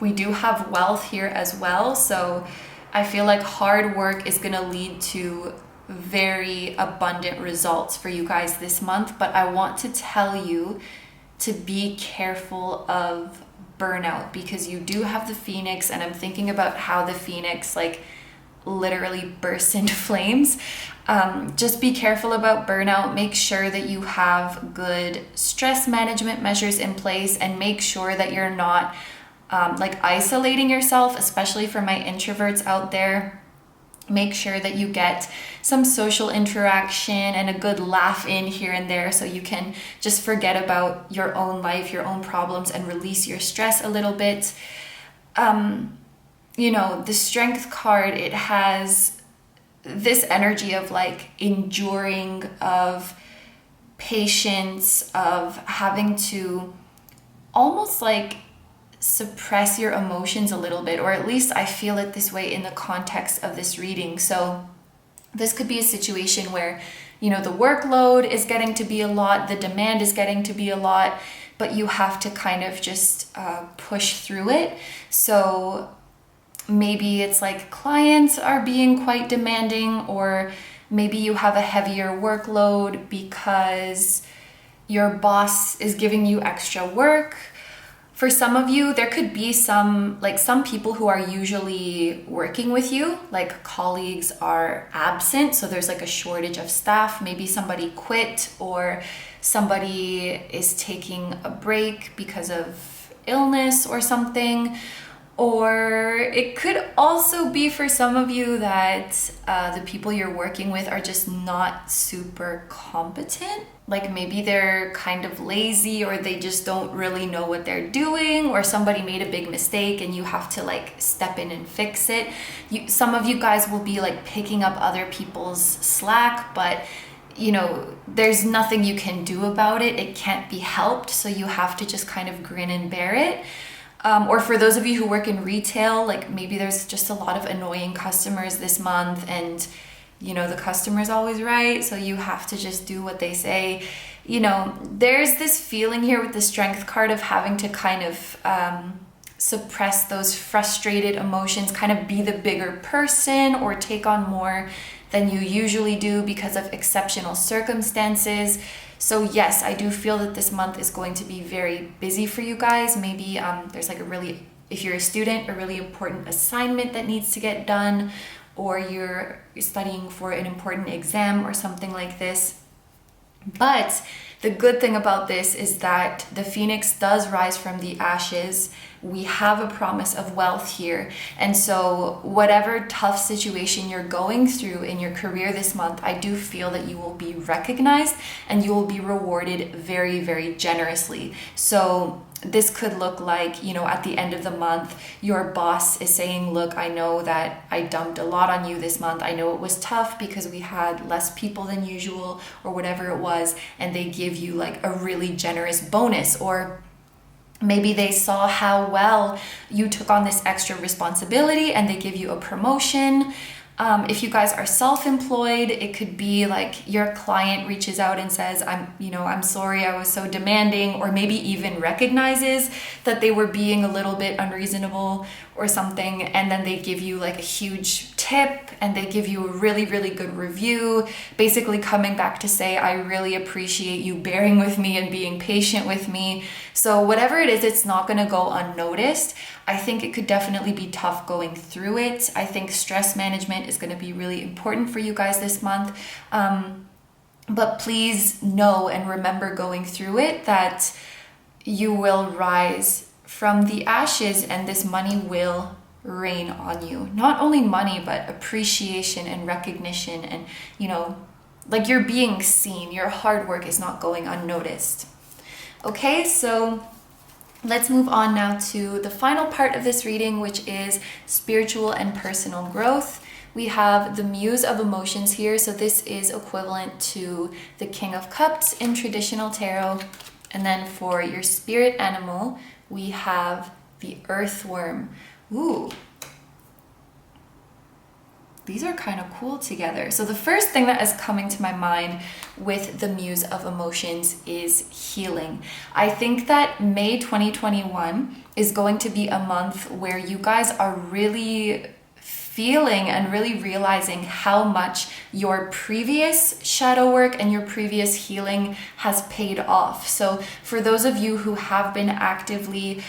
We do have wealth here as well. So I feel like hard work is going to lead to very abundant results for you guys this month. But I want to tell you to be careful of burnout, because you do have the Phoenix, and I'm thinking about how the Phoenix like literally bursts into flames. Just be careful about burnout. Make sure that you have good stress management measures in place, and make sure that you're not like isolating yourself, especially for my introverts out there. Make sure that you get some social interaction and a good laugh in here and there, so you can just forget about your own life, your own problems, and release your stress a little bit. You know, the Strength card, it has this energy of like enduring, of patience, of having to almost like suppress your emotions a little bit, or at least I feel it this way in the context of this reading. So this could be a situation where, you know, the workload is getting to be a lot, the demand is getting to be a lot, but you have to kind of just push through it. So maybe it's like clients are being quite demanding, or maybe you have a heavier workload because your boss is giving you extra work. For some of you, there could be some people who are usually working with you, like colleagues are absent, so there's like a shortage of staff. Maybe somebody quit or somebody is taking a break because of illness or something. Or it could also be for some of you that the people you're working with are just not super competent. Like maybe they're kind of lazy, or they just don't really know what they're doing, or somebody made a big mistake and you have to like step in and fix it. Some of you guys will be like picking up other people's slack, but you know, there's nothing you can do about it. It can't be helped. So you have to just kind of grin and bear it. Or for those of you who work in retail, like maybe there's just a lot of annoying customers this month, and you know, the customer's always right, so you have to just do what they say. You know, there's this feeling here with the Strength card of having to kind of suppress those frustrated emotions, kind of be the bigger person or take on more than you usually do because of exceptional circumstances. So yes, I do feel that this month is going to be very busy for you guys. Maybe there's like if you're a student, a really important assignment that needs to get done, or you're studying for an important exam or something like this. But the good thing about this is that the phoenix does rise from the ashes. We have a promise of wealth here. And so whatever tough situation you're going through in your career this month, I do feel that you will be recognized and you will be rewarded very, very generously. So this could look like, you know, at the end of the month, your boss is saying, look, I know that I dumped a lot on you this month. I know it was tough because we had less people than usual or whatever it was. And they give you like a really generous bonus. Or maybe they saw how well you took on this extra responsibility and they give you a promotion. If you guys are self-employed, it could be like your client reaches out and says, I'm sorry I was so demanding, or maybe even recognizes that they were being a little bit unreasonable or something, and then they give you like a huge tip and they give you a really, really good review, basically coming back to say, I really appreciate you bearing with me and being patient with me. So whatever it is, it's not going to go unnoticed. I think it could definitely be tough going through it. I think stress management is going to be really important for you guys this month. But please know and remember going through it that you will rise from the ashes and this money will rain on you. Not only money, but appreciation and recognition, and, you know, like you're being seen. Your hard work is not going unnoticed. Okay, so let's move on now to the final part of this reading, which is spiritual and personal growth. We have the Muse of Emotions here. So this is equivalent to the King of Cups in traditional tarot. And then for your spirit animal, we have the Earthworm. Ooh. These are kind of cool together. So the first thing that is coming to my mind with the Muse of Emotions is healing. I think that May 2021 is going to be a month where you guys are really feeling and really realizing how much your previous shadow work and your previous healing has paid off. So for those of you who have been actively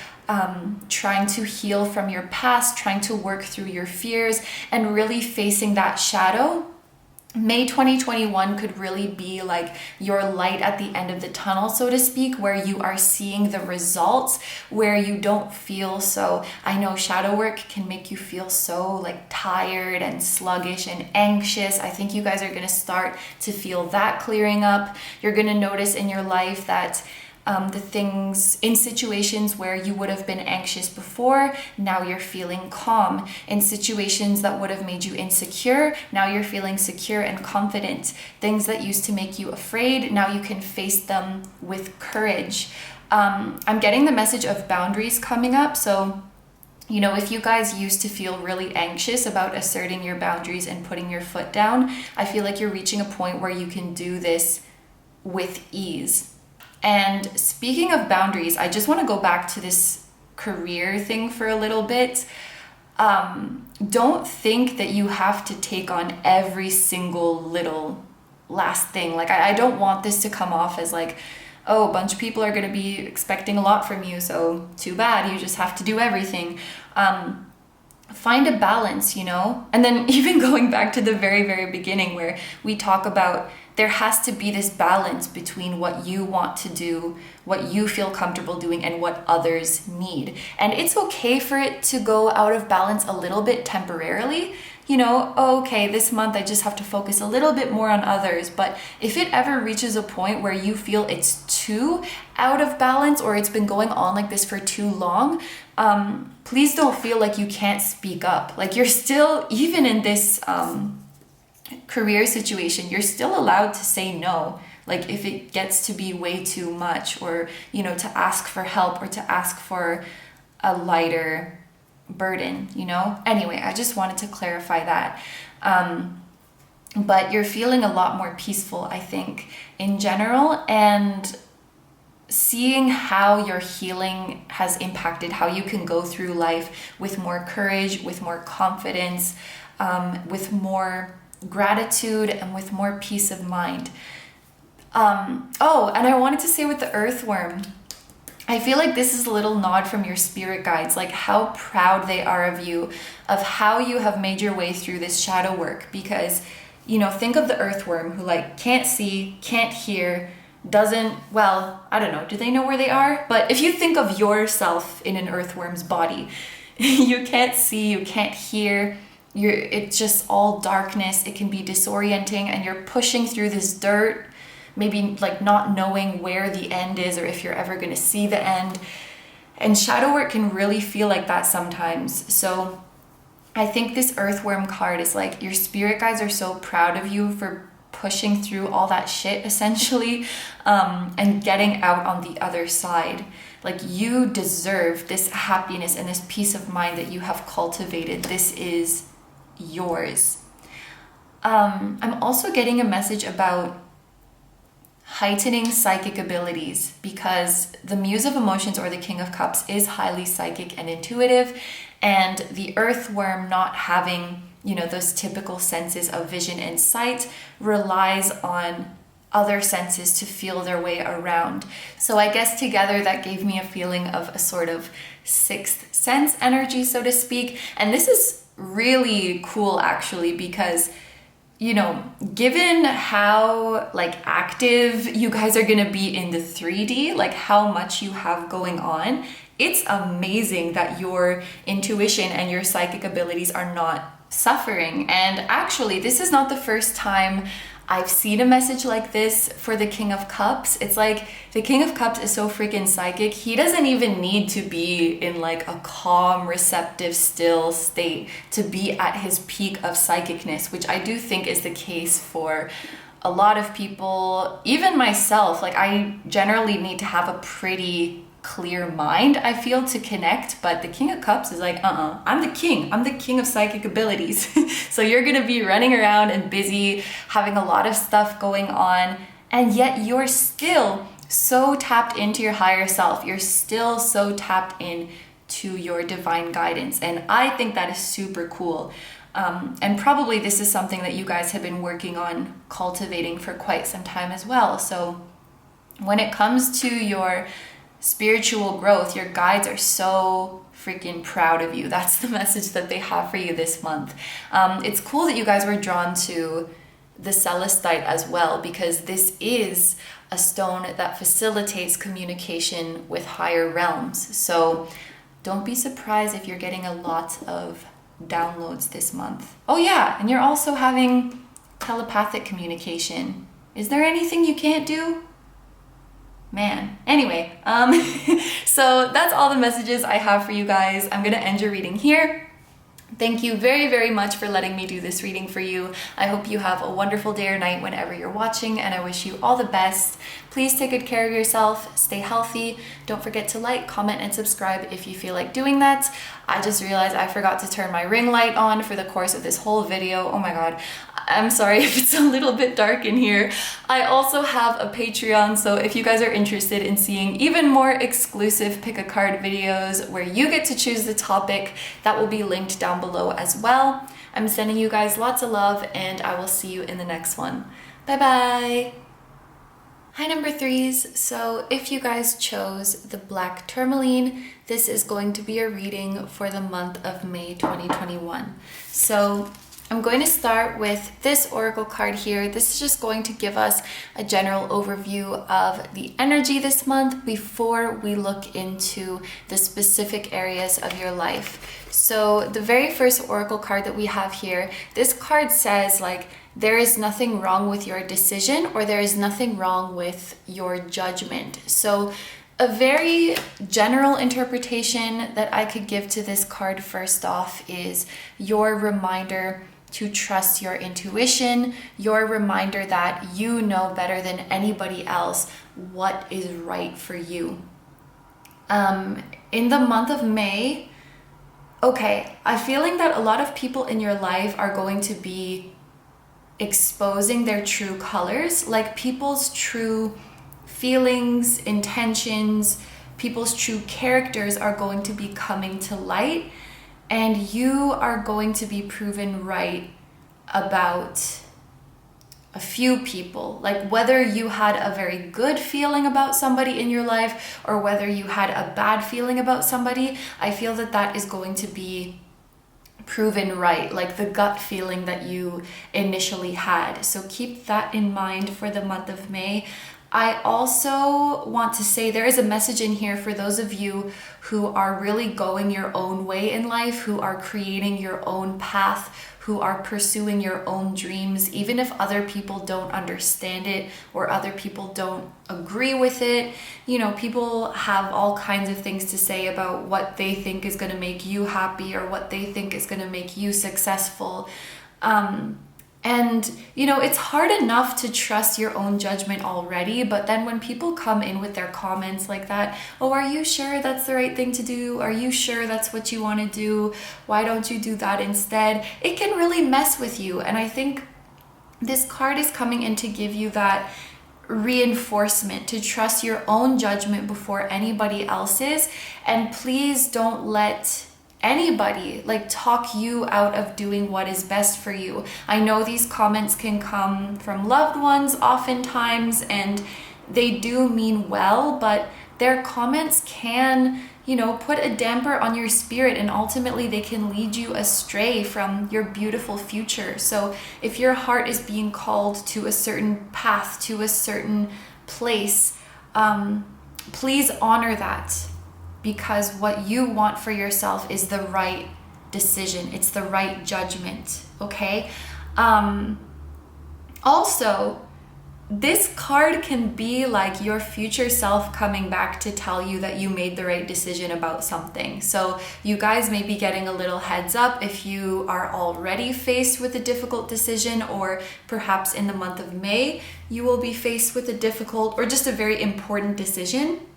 trying to heal from your past, trying to work through your fears and really facing that shadow, May 2021 could really be like your light at the end of the tunnel, so to speak, where you are seeing the results, where you don't feel so, I know shadow work can make you feel so like tired and sluggish and anxious. I think you guys are going to start to feel that clearing up. You're going to notice in your life that the things in situations where you would have been anxious before, now you're feeling calm. In situations that would have made you insecure, now you're feeling secure and confident. Things that used to make you afraid, now you can face them with courage. I'm getting the message of boundaries coming up. So, you know, if you guys used to feel really anxious about asserting your boundaries and putting your foot down, I feel like you're reaching a point where you can do this with ease. And speaking of boundaries, I just want to go back to this career thing for a little bit. Don't think that you have to take on every single little last thing. Like, I don't want this to come off as like oh, a bunch of people are going to be expecting a lot from you, so too bad, you just have to do everything. Find a balance, you know? And then even going back to the very, very beginning where we talk about there has to be this balance between what you want to do, what you feel comfortable doing, and what others need. And it's okay for it to go out of balance a little bit temporarily. You know, okay, this month I just have to focus a little bit more on others. But if it ever reaches a point where you feel it's too out of balance or it's been going on like this for too long, please don't feel like you can't speak up. Like you're still, even in this career situation, you're still allowed to say no. Like if it gets to be way too much, or, you know, to ask for help or to ask for a lighter burden, you know? Anyway, I just wanted to clarify that. But you're feeling a lot more peaceful, I think, in general, and seeing how your healing has impacted how you can go through life with more courage, with more confidence, with more gratitude, and with more peace of mind. Oh, and I wanted to say with the earthworm, I feel like this is a little nod from your spirit guides, like how proud they are of you, of how you have made your way through this shadow work. Because, you know, think of the earthworm who like can't see, can't hear, doesn't, well, I don't know, do they know where they are? But if you think of yourself in an earthworm's body, you can't see, you can't hear, it's just all darkness. It can be disorienting, and you're pushing through this dirt, maybe like not knowing where the end is or if you're ever going to see the end. And shadow work can really feel like that sometimes. So I think this earthworm card is like your spirit guides are so proud of you for pushing through all that shit essentially, and getting out on the other side. Like you deserve this happiness and this peace of mind that you have cultivated. This is yours. I'm also getting a message about heightening psychic abilities, because the Muse of Emotions, or the King of Cups, is highly psychic and intuitive, and the earthworm not having, you know, those typical senses of vision and sight relies on other senses to feel their way around. So I guess together that gave me a feeling of a sort of sixth sense energy, so to speak. And this is really cool actually, because, you know, given how like active you guys are gonna be in the 3D, like how much you have going on, it's amazing that your intuition and your psychic abilities are not suffering. And actually, this is not the first time I've seen a message like this for the King of Cups. It's like the King of Cups is so freaking psychic. He doesn't even need to be in like a calm, receptive, still state to be at his peak of psychicness, which I do think is the case for a lot of people, even myself. Like I generally need to have a pretty clear mind, I feel, to connect, but the King of Cups is like, I'm the king of psychic abilities. So you're gonna be running around and busy, having a lot of stuff going on, and yet you're still so tapped into your higher self. You're still so tapped in to your divine guidance, and I think that is super cool. And probably this is something that you guys have been working on cultivating for quite some time as well. So when it comes to your spiritual growth, your guides are so freaking proud of you. That's the message that they have for you this month. It's cool that you guys were drawn to the Celestite as well, because this is a stone that facilitates communication with higher realms. So don't be surprised if you're getting a lot of downloads this month. Oh yeah, and you're also having telepathic communication. Is there anything you can't do? Man. Anyway, so that's all the messages I have for you guys. I'm gonna end your reading here. Thank you very, very much for letting me do this reading for you. I hope you have a wonderful day or night whenever you're watching, and I wish you all the best. Please take good care of yourself, stay healthy. Don't forget to like, comment, and subscribe if you feel like doing that. I just realized I forgot to turn my ring light on for the course of this whole video. Oh my god. I'm sorry if it's a little bit dark in here. I also have a Patreon, so if you guys are interested in seeing even more exclusive pick a card videos where you get to choose the topic, that will be linked down below as well. I'm sending you guys lots of love, and I will see you in the next one. Bye bye! Hi number threes. So if you guys chose the black tourmaline, this is going to be a reading for the month of May 2021. So I'm going to start with this oracle card here. This is just going to give us a general overview of the energy this month before we look into the specific areas of your life. So the very first oracle card that we have here, this card says like, there is nothing wrong with your decision, or there is nothing wrong with your judgment. So a very general interpretation that I could give to this card first off is your reminder to trust your intuition, your reminder that you know better than anybody else what is right for you. In the month of May, okay, I'm feeling that a lot of people in your life are going to be exposing their true colors, like people's true feelings, intentions, people's true characters are going to be coming to light, and you are going to be proven right about a few people. Like whether you had a very good feeling about somebody in your life or whether you had a bad feeling about somebody, I feel that that is going to be proven right, like the gut feeling that you initially had. So keep that in mind for the month of May. I also want to say there is a message in here for those of you who are really going your own way in life, who are creating your own path, who are pursuing your own dreams, even if other people don't understand it or other people don't agree with it. You know, people have all kinds of things to say about what they think is going to make you happy or what they think is going to make you successful. And, you know, it's hard enough to trust your own judgment already, but then when people come in with their comments like that, oh, are you sure that's the right thing to do? Are you sure that's what you want to do? Why don't you do that instead? It can really mess with you. And I think this card is coming in to give you that reinforcement to trust your own judgment before anybody else's. And please don't let anybody like talk you out of doing what is best for you. I know these comments can come from loved ones oftentimes, and they do mean well, but their comments can, you know, put a damper on your spirit, and ultimately they can lead you astray from your beautiful future. So if your heart is being called to a certain path, to a certain place, please honor that. Because what you want for yourself is the right decision. It's the right judgment, okay? Also, this card can be like your future self coming back to tell you that you made the right decision about something. So you guys may be getting a little heads up if you are already faced with a difficult decision, or perhaps in the month of May, you will be faced with a difficult or just a very important decision.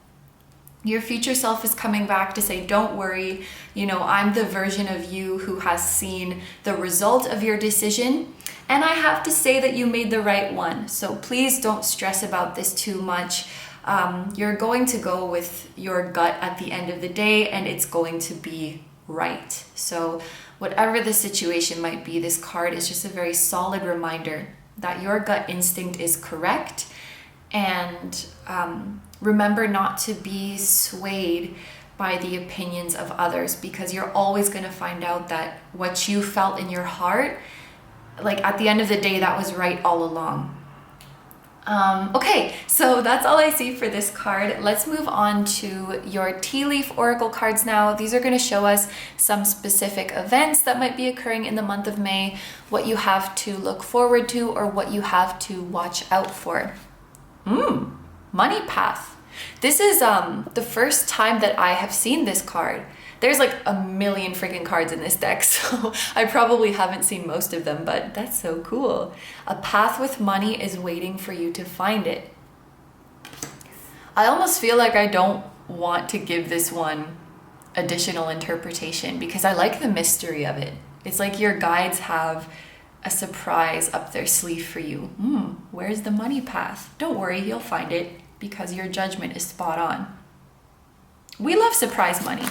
Your future self is coming back to say, don't worry, you know, I'm the version of you who has seen the result of your decision. And I have to say that you made the right one. So please don't stress about this too much. You're going to go with your gut at the end of the day, and it's going to be right. So whatever the situation might be, this card is just a very solid reminder that your gut instinct is correct. And remember not to be swayed by the opinions of others, because you're always going to find out that what you felt in your heart, like at the end of the day, that was right all along. Okay, so that's all I see for this card. Let's move on to your tea leaf oracle cards now. These are going to show us some specific events that might be occurring in the month of May, what you have to look forward to, or what you have to watch out for. Money path. This is the first time that I have seen this card. There's like a million freaking cards in this deck, so I probably haven't seen most of them, but that's so cool. A path with money is waiting for you to find it. I almost feel like I don't want to give this one additional interpretation because I like the mystery of it. It's like your guides have a surprise up their sleeve for you. Where's the money path? Don't worry, you'll find it because your judgment is spot on. We love surprise money.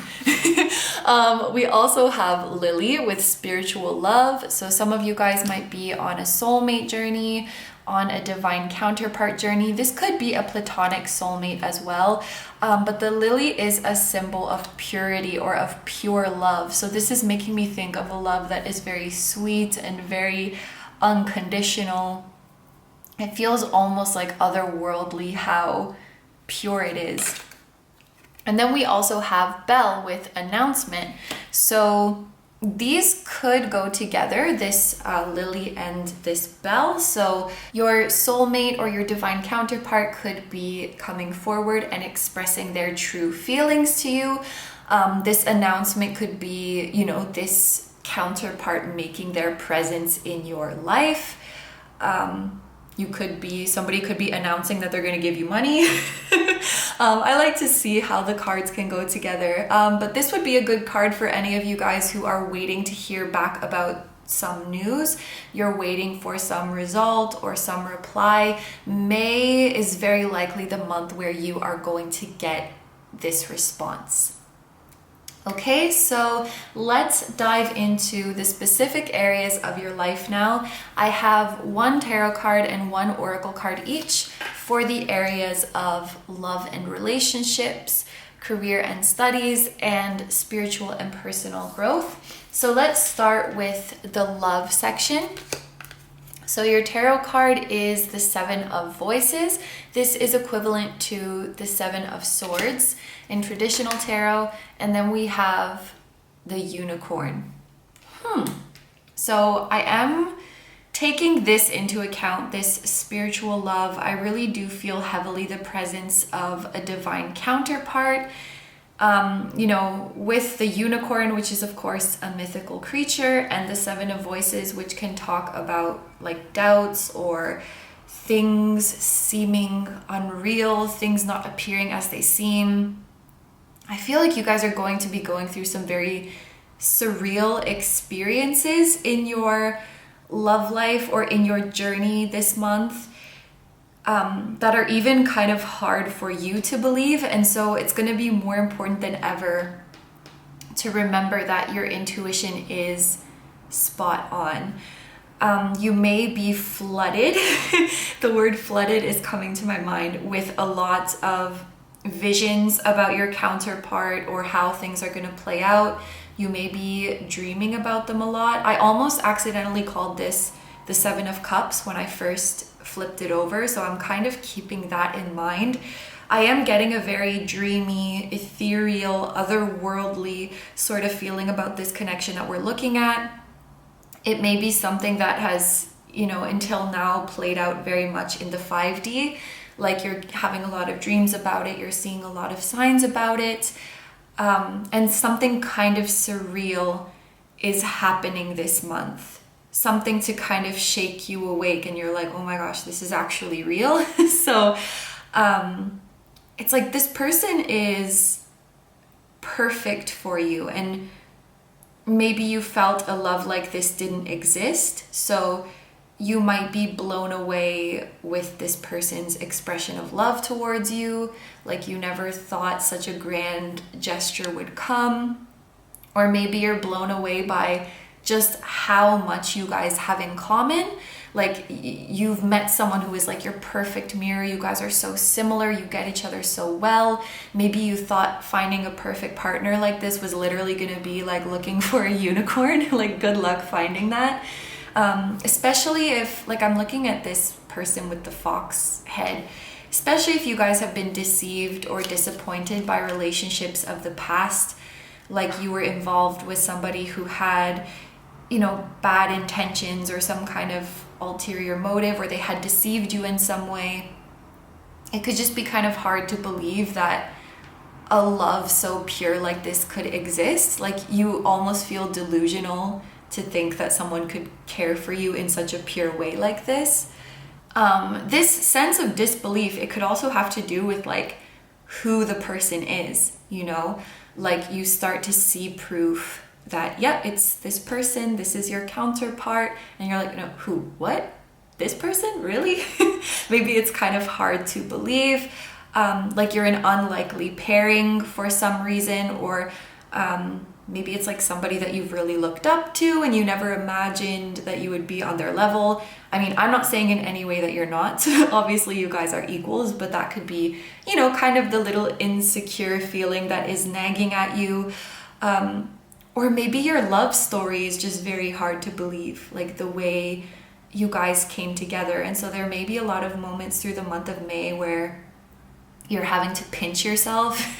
We also have Lily with spiritual love. So some of you guys might be on a soulmate journey, on a divine counterpart journey. This could be a platonic soulmate as well, but the lily is a symbol of purity or of pure love. So this is making me think of a love that is very sweet and very unconditional. It feels almost like otherworldly how pure it is. And then we also have bell with announcement. So these could go together, this lily and this bell. So your soulmate or your divine counterpart could be coming forward and expressing their true feelings to you. This announcement could be, you know, this counterpart making their presence in your life. Somebody could be announcing that they're going to give you money. I like to see how the cards can go together. But this would be a good card for any of you guys who are waiting to hear back about some news. You're waiting for some result or some reply. May is very likely the month where you are going to get this response. Okay, so let's dive into the specific areas of your life now. I have one tarot card and one oracle card each for the areas of love and relationships, career and studies, and spiritual and personal growth. So let's start with the love section. So your tarot card is the Seven of Voices. This is equivalent to the Seven of Swords in traditional tarot. And then we have the Unicorn. So I am taking this into account, this spiritual love. I really do feel heavily the presence of a divine counterpart. You know, with the unicorn, which is of course a mythical creature, and the Seven of Voices, which can talk about like doubts or things seeming unreal, things not appearing as they seem. I feel like you guys are going to be going through some very surreal experiences in your love life or in your journey this month. That are even kind of hard for you to believe. And so it's going to be more important than ever to remember that your intuition is spot on. You may be flooded. The word flooded is coming to my mind with a lot of visions about your counterpart or how things are going to play out. You may be dreaming about them a lot. I almost accidentally called this the Seven of Cups when I first flipped it over, so I'm kind of keeping that in mind. I am getting a very dreamy, ethereal, otherworldly sort of feeling about this connection that we're looking at. It may be something that has, you know, until now played out very much in the 5D, like you're having a lot of dreams about it, you're seeing a lot of signs about it, and something kind of surreal is happening this month. Something to kind of shake you awake and you're like, oh my gosh, this is actually real. So it's like this person is perfect for you, and maybe you felt a love like this didn't exist, so you might be blown away with this person's expression of love towards you, like you never thought such a grand gesture would come. Or maybe you're blown away by just how much you guys have in common. Like you've met someone who is like your perfect mirror. You guys are so similar. You get each other so well. Maybe you thought finding a perfect partner like this was literally going to be like looking for a unicorn. Like good luck finding that. Especially if, like, I'm looking at this person with the fox head, especially if you guys have been deceived or disappointed by relationships of the past. Like you were involved with somebody who had, you know, bad intentions or some kind of ulterior motive, or they had deceived you in some way. It could just be kind of hard to believe that a love so pure like this could exist. Like you almost feel delusional to think that someone could care for you in such a pure way like this. This sense of disbelief, it could also have to do with like who the person is, you know? Like you start to see proof that, yep, it's this person, this is your counterpart, and you're like, no, who, what? This person? Really? Maybe it's kind of hard to believe. Like you're an unlikely pairing for some reason, or Maybe it's like somebody that you've really looked up to and you never imagined that you would be on their level. I mean, I'm not saying in any way that you're not. Obviously, you guys are equals, but that could be, you know, kind of the little insecure feeling that is nagging at you. Or maybe your love story is just very hard to believe, like the way you guys came together. And so there may be a lot of moments through the month of May where you're having to pinch yourself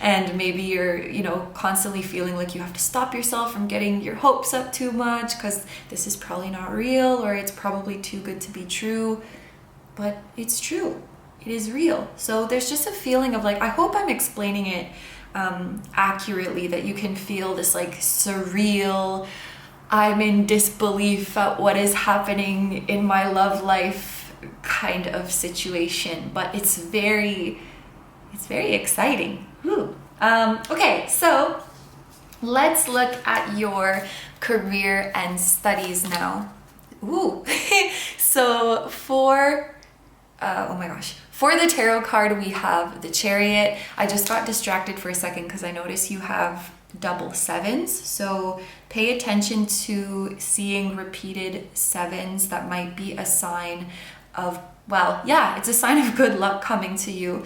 and maybe you're, you know, constantly feeling like you have to stop yourself from getting your hopes up too much because this is probably not real, or it's probably too good to be true. But it's true. It is real. So there's just a feeling of like, I hope I'm explaining it accurately, that you can feel this like surreal, I'm in disbelief at what is happening in my love life kind of situation. But it's very exciting. Okay, so let's look at your career and studies now. So for oh my gosh, for the tarot card we have the Chariot. I just got distracted for a second because I noticed you have double sevens, so pay attention to seeing repeated sevens. That might be a sign of, well, yeah, it's a sign of good luck coming to you.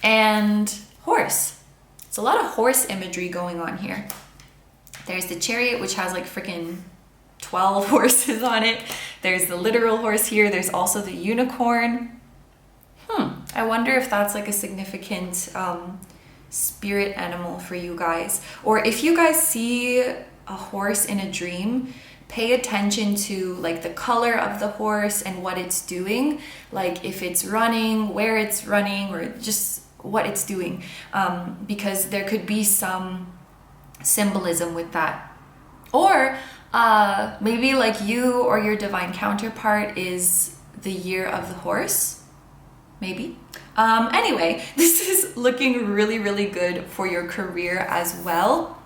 And horse, it's a lot of horse imagery going on here. There's the Chariot, which has like freaking 12 horses on it. There's the literal horse here. There's also the unicorn. I wonder if that's like a significant spirit animal for you guys. Or if you guys see a horse in a dream, pay attention to like the color of the horse and what it's doing. Like if it's running, where it's running, or just what it's doing. Because there could be some symbolism with that. Or maybe like you or your divine counterpart is the year of the horse. Maybe. Anyway, this is looking really, really good for your career as well.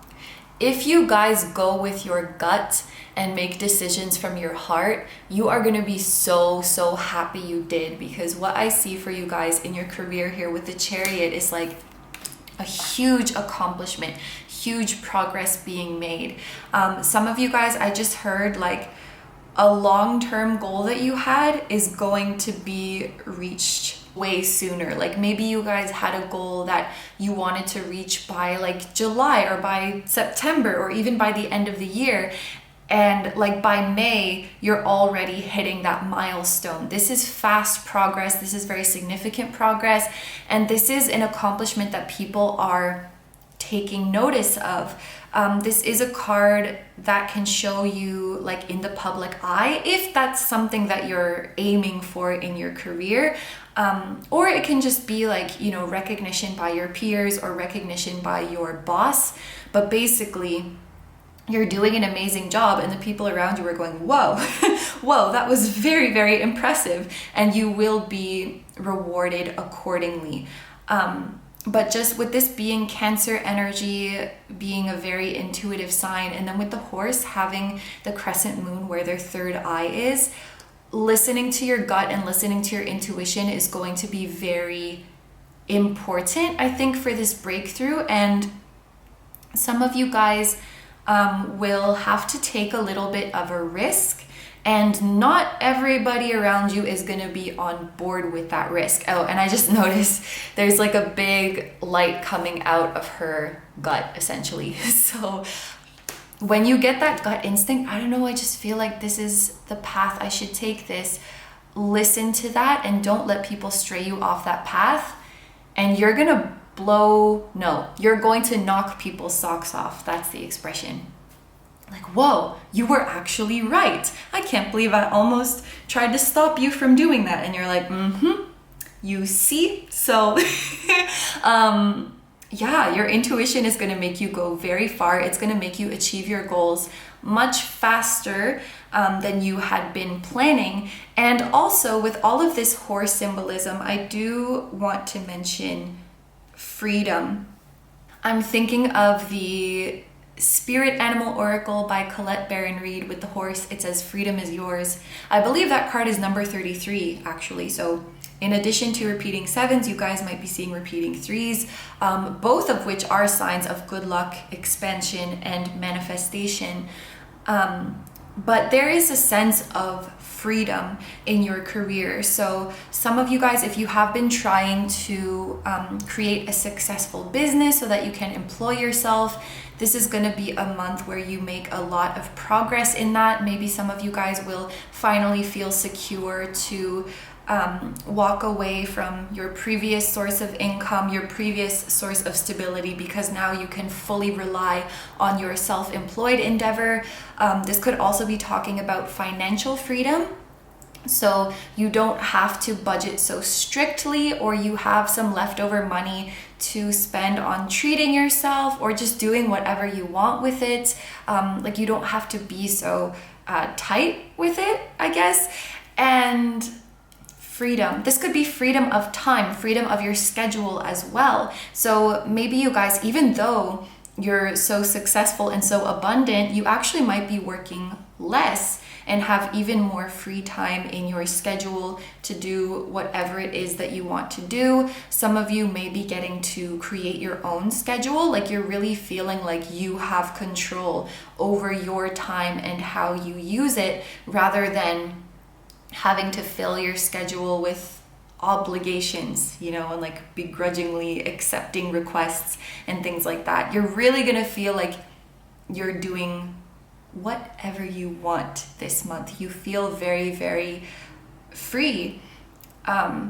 If you guys go with your gut and make decisions from your heart, you are going to be so happy you did, because what I see for you guys in your career here with the Chariot is like a huge accomplishment, huge progress being made. Some of you guys, I just heard like a long-term goal that you had is going to be reached way sooner. Like maybe you guys had a goal that you wanted to reach by like July or by September or even by the end of the year, and like by May you're already hitting that milestone. This is fast progress. This is very significant progress, and this is an accomplishment that people are taking notice of. This is a card that can show you like in the public eye, if that's something that you're aiming for in your career. Or it can just be like, you know, recognition by your peers or recognition by your boss. But basically, you're doing an amazing job and the people around you are going, whoa, whoa, that was very impressive. And you will be rewarded accordingly. But just with this being Cancer energy, being a very intuitive sign, and then with the horse having the crescent moon where their third eye is, listening to your gut and listening to your intuition is going to be very important, I think, for this breakthrough. And some of you guys will have to take a little bit of a risk, and not everybody around you is going to be on board with that risk. Oh, and I just noticed there's like a big light coming out of her gut, essentially. So when you get that gut instinct, I don't know, I just feel like this is the path I should take this. Listen to that and don't let people stray you off that path. And you're going to you're going to knock people's socks off. That's the expression. Like, whoa, you were actually right. I can't believe I almost tried to stop you from doing that. And you're like, you see? So, yeah, your intuition is going to make you go very far. It's going to make you achieve your goals much faster than you had been planning. And also with all of this horse symbolism, I do want to mention freedom. I'm thinking of the Spirit Animal Oracle by Colette Baron Reid with the horse. It says freedom is yours. I believe that card is number 33 actually. So In addition to repeating 7s, you guys might be seeing repeating 3s, both of which are signs of good luck, expansion, and manifestation. But there is a sense of freedom in your career. So some of you guys, if you have been trying to create a successful business so that you can employ yourself, this is going to be a month where you make a lot of progress in that. Maybe some of you guys will finally feel secure to walk away from your previous source of income, your previous source of stability, because now you can fully rely on your self-employed endeavor. This could also be talking about financial freedom. So you don't have to budget so strictly, or you have some leftover money to spend on treating yourself or just doing whatever you want with it. Like you don't have to be so tight with it, I guess. And freedom. This could be freedom of time, freedom of your schedule as well. So maybe you guys, even though you're so successful and so abundant, you actually might be working less and have even more free time in your schedule to do whatever it is that you want to do. Some of you may be getting to create your own schedule, like you're really feeling like you have control over your time and how you use it, rather than having to fill your schedule with obligations, you know, and like begrudgingly accepting requests and things like that. You're really gonna feel like you're doing whatever you want this month. You feel very, very free.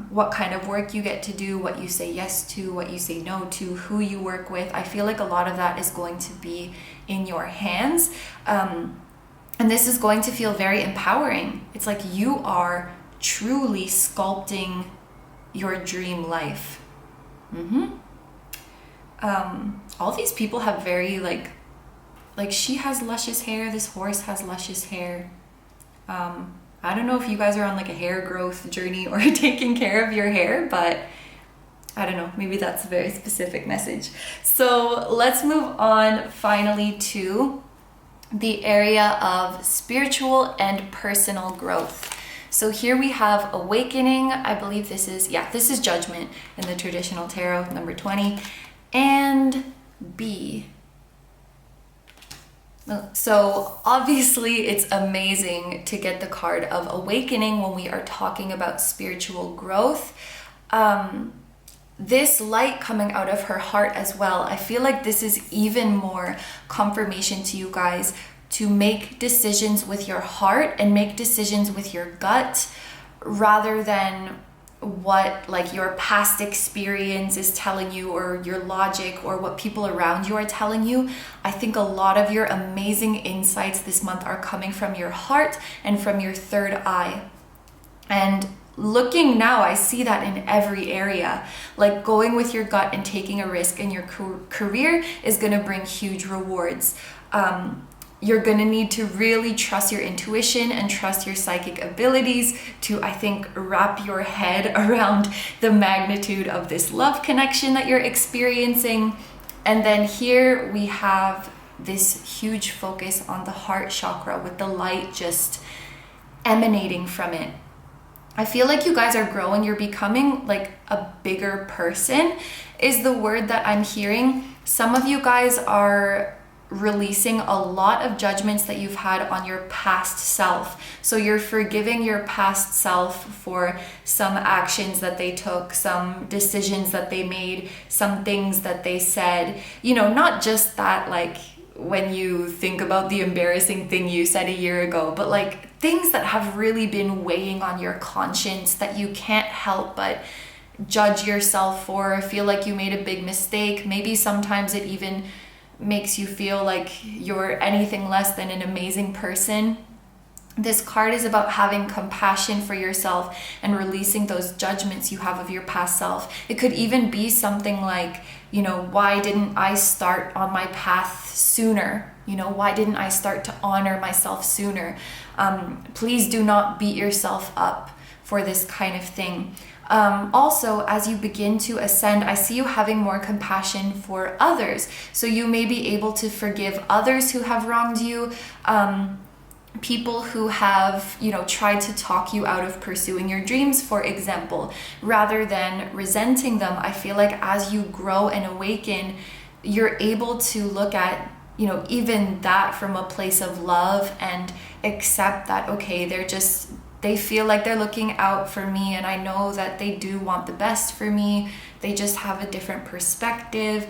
What kind of work you get to do, what you say yes to, what you say no to, who you work with. I feel like a lot of that is going to be in your hands. And this is going to feel very empowering. It's like you are truly sculpting your dream life. All these people have very like she has luscious hair, this horse has luscious hair. I don't know if you guys are on like a hair growth journey or taking care of your hair, but I don't know, maybe that's a very specific message. So let's move on finally to the area of spiritual and personal growth. So here we have awakening. I believe this is judgment in the traditional tarot, number 20, and B. So obviously it's amazing to get the card of awakening when we are talking about spiritual growth. This light coming out of her heart as well, I feel like this is even more confirmation to you guys to make decisions with your heart and make decisions with your gut, rather than what like your past experience is telling you, or your logic, or what people around you are telling you. I think a lot of your amazing insights this month are coming from your heart and from your third eye. And looking now, I see that in every area. Like going with your gut and taking a risk in your career is going to bring huge rewards. You're going to need to really trust your intuition and trust your psychic abilities to, I think, wrap your head around the magnitude of this love connection that you're experiencing. And then here we have this huge focus on the heart chakra with the light just emanating from it. I feel like you guys are growing. You're becoming like a bigger person is the word that I'm hearing. Some of you guys are releasing a lot of judgments that you've had on your past self. So you're forgiving your past self for some actions that they took, some decisions that they made, some things that they said. You know, not just that, like when you think about the embarrassing thing you said a year ago, but like things that have really been weighing on your conscience that you can't help but judge yourself for, feel like you made a big mistake. Maybe sometimes it even makes you feel like you're anything less than an amazing person. This card is about having compassion for yourself and releasing those judgments you have of your past self. It could even be something like, you know, why didn't I start on my path sooner? You know, why didn't I start to honor myself sooner? Please do not beat yourself up for this kind of thing. Also, as you begin to ascend, I see you having more compassion for others. So you may be able to forgive others who have wronged you. people who have, tried to talk you out of pursuing your dreams, for example, rather than resenting them. I feel like as you grow and awaken, you're able to look at, even that from a place of love and accept that, okay, they feel like they're looking out for me, and I know that they do want the best for me. They just have a different perspective.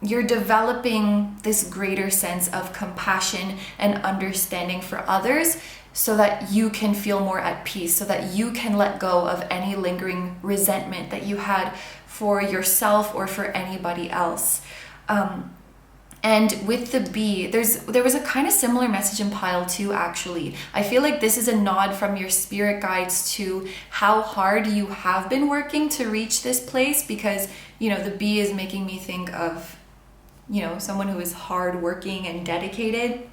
You're developing this greater sense of compassion and understanding for others so that you can feel more at peace, so that you can let go of any lingering resentment that you had for yourself or for anybody else. And with the bee, there was a kind of similar message in pile 2, actually. I feel like this is a nod from your spirit guides to how hard you have been working to reach this place, because, the bee is making me think of, someone who is hardworking and dedicated.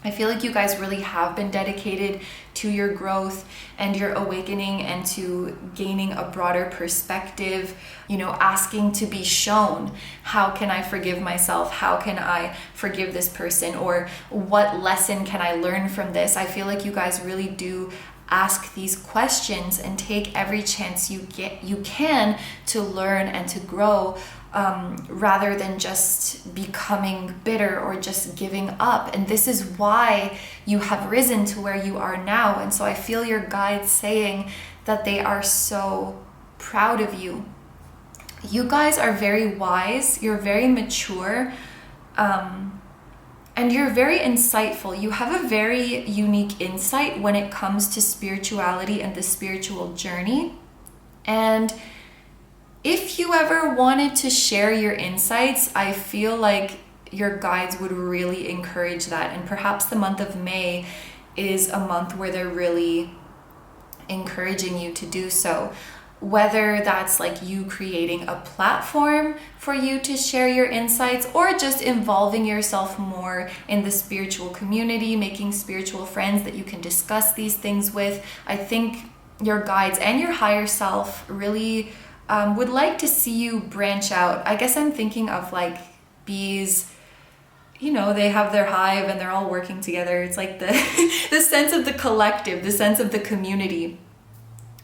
I feel like you guys really have been dedicated to your growth and your awakening and to gaining a broader perspective, asking to be shown, how can I forgive myself? How can I forgive this person? Or what lesson can I learn from this? I feel like you guys really do ask these questions and take every chance you can to learn and to grow, rather than just becoming bitter or just giving up. And this is why you have risen to where you are now. And so I feel your guides saying that they are so proud of you. You guys are very wise, you're very mature, and you're very insightful. You have a very unique insight when it comes to spirituality and the spiritual journey. And if you ever wanted to share your insights, I feel like your guides would really encourage that. And perhaps the month of May is a month where they're really encouraging you to do so. Whether that's like you creating a platform for you to share your insights, or just involving yourself more in the spiritual community, making spiritual friends that you can discuss these things with. I think your guides and your higher self really would like to see you branch out. I guess I'm thinking of like bees, they have their hive and they're all working together. It's like the sense of the collective, the sense of the community.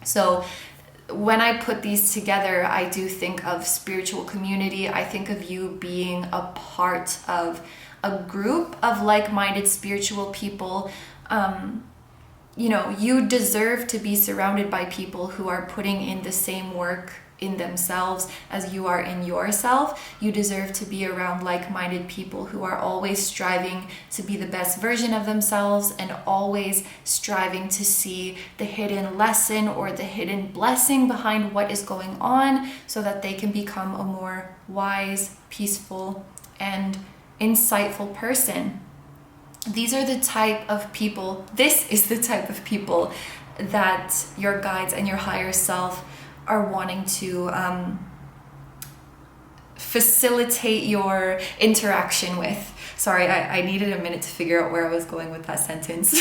So when I put these together, I do think of spiritual community. I think of you being a part of a group of like-minded spiritual people. You deserve to be surrounded by people who are putting in the same work in themselves as you are in yourself. You deserve to be around like-minded people who are always striving to be the best version of themselves and always striving to see the hidden lesson or the hidden blessing behind what is going on, so that they can become a more wise, peaceful, and insightful person. These are the type of people, this is the type of people that your guides and your higher self are wanting to facilitate your interaction with. Sorry, I needed a minute to figure out where I was going with that sentence.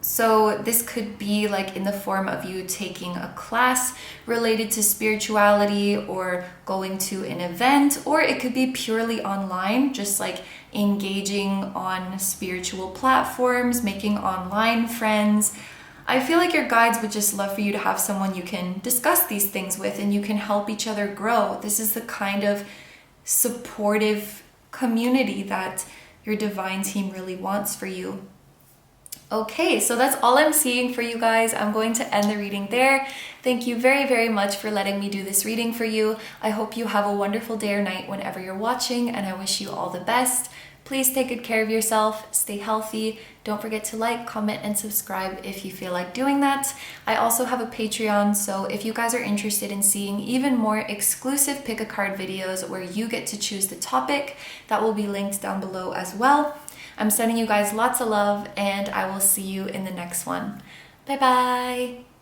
So this could be like in the form of you taking a class related to spirituality, or going to an event, or it could be purely online, just like engaging on spiritual platforms, making online friends. I feel like your guides would just love for you to have someone you can discuss these things with, and you can help each other grow. This is the kind of supportive community that your divine team really wants for you. Okay, so that's all I'm seeing for you guys. I'm going to end the reading there. Thank you very, very much for letting me do this reading for you. I hope you have a wonderful day or night whenever you're watching, and I wish you all the best. Please take good care of yourself, stay healthy. Don't forget to like, comment, and subscribe if you feel like doing that. I also have a Patreon, so if you guys are interested in seeing even more exclusive pick a card videos where you get to choose the topic, that will be linked down below as well. I'm sending you guys lots of love, and I will see you in the next one. Bye bye!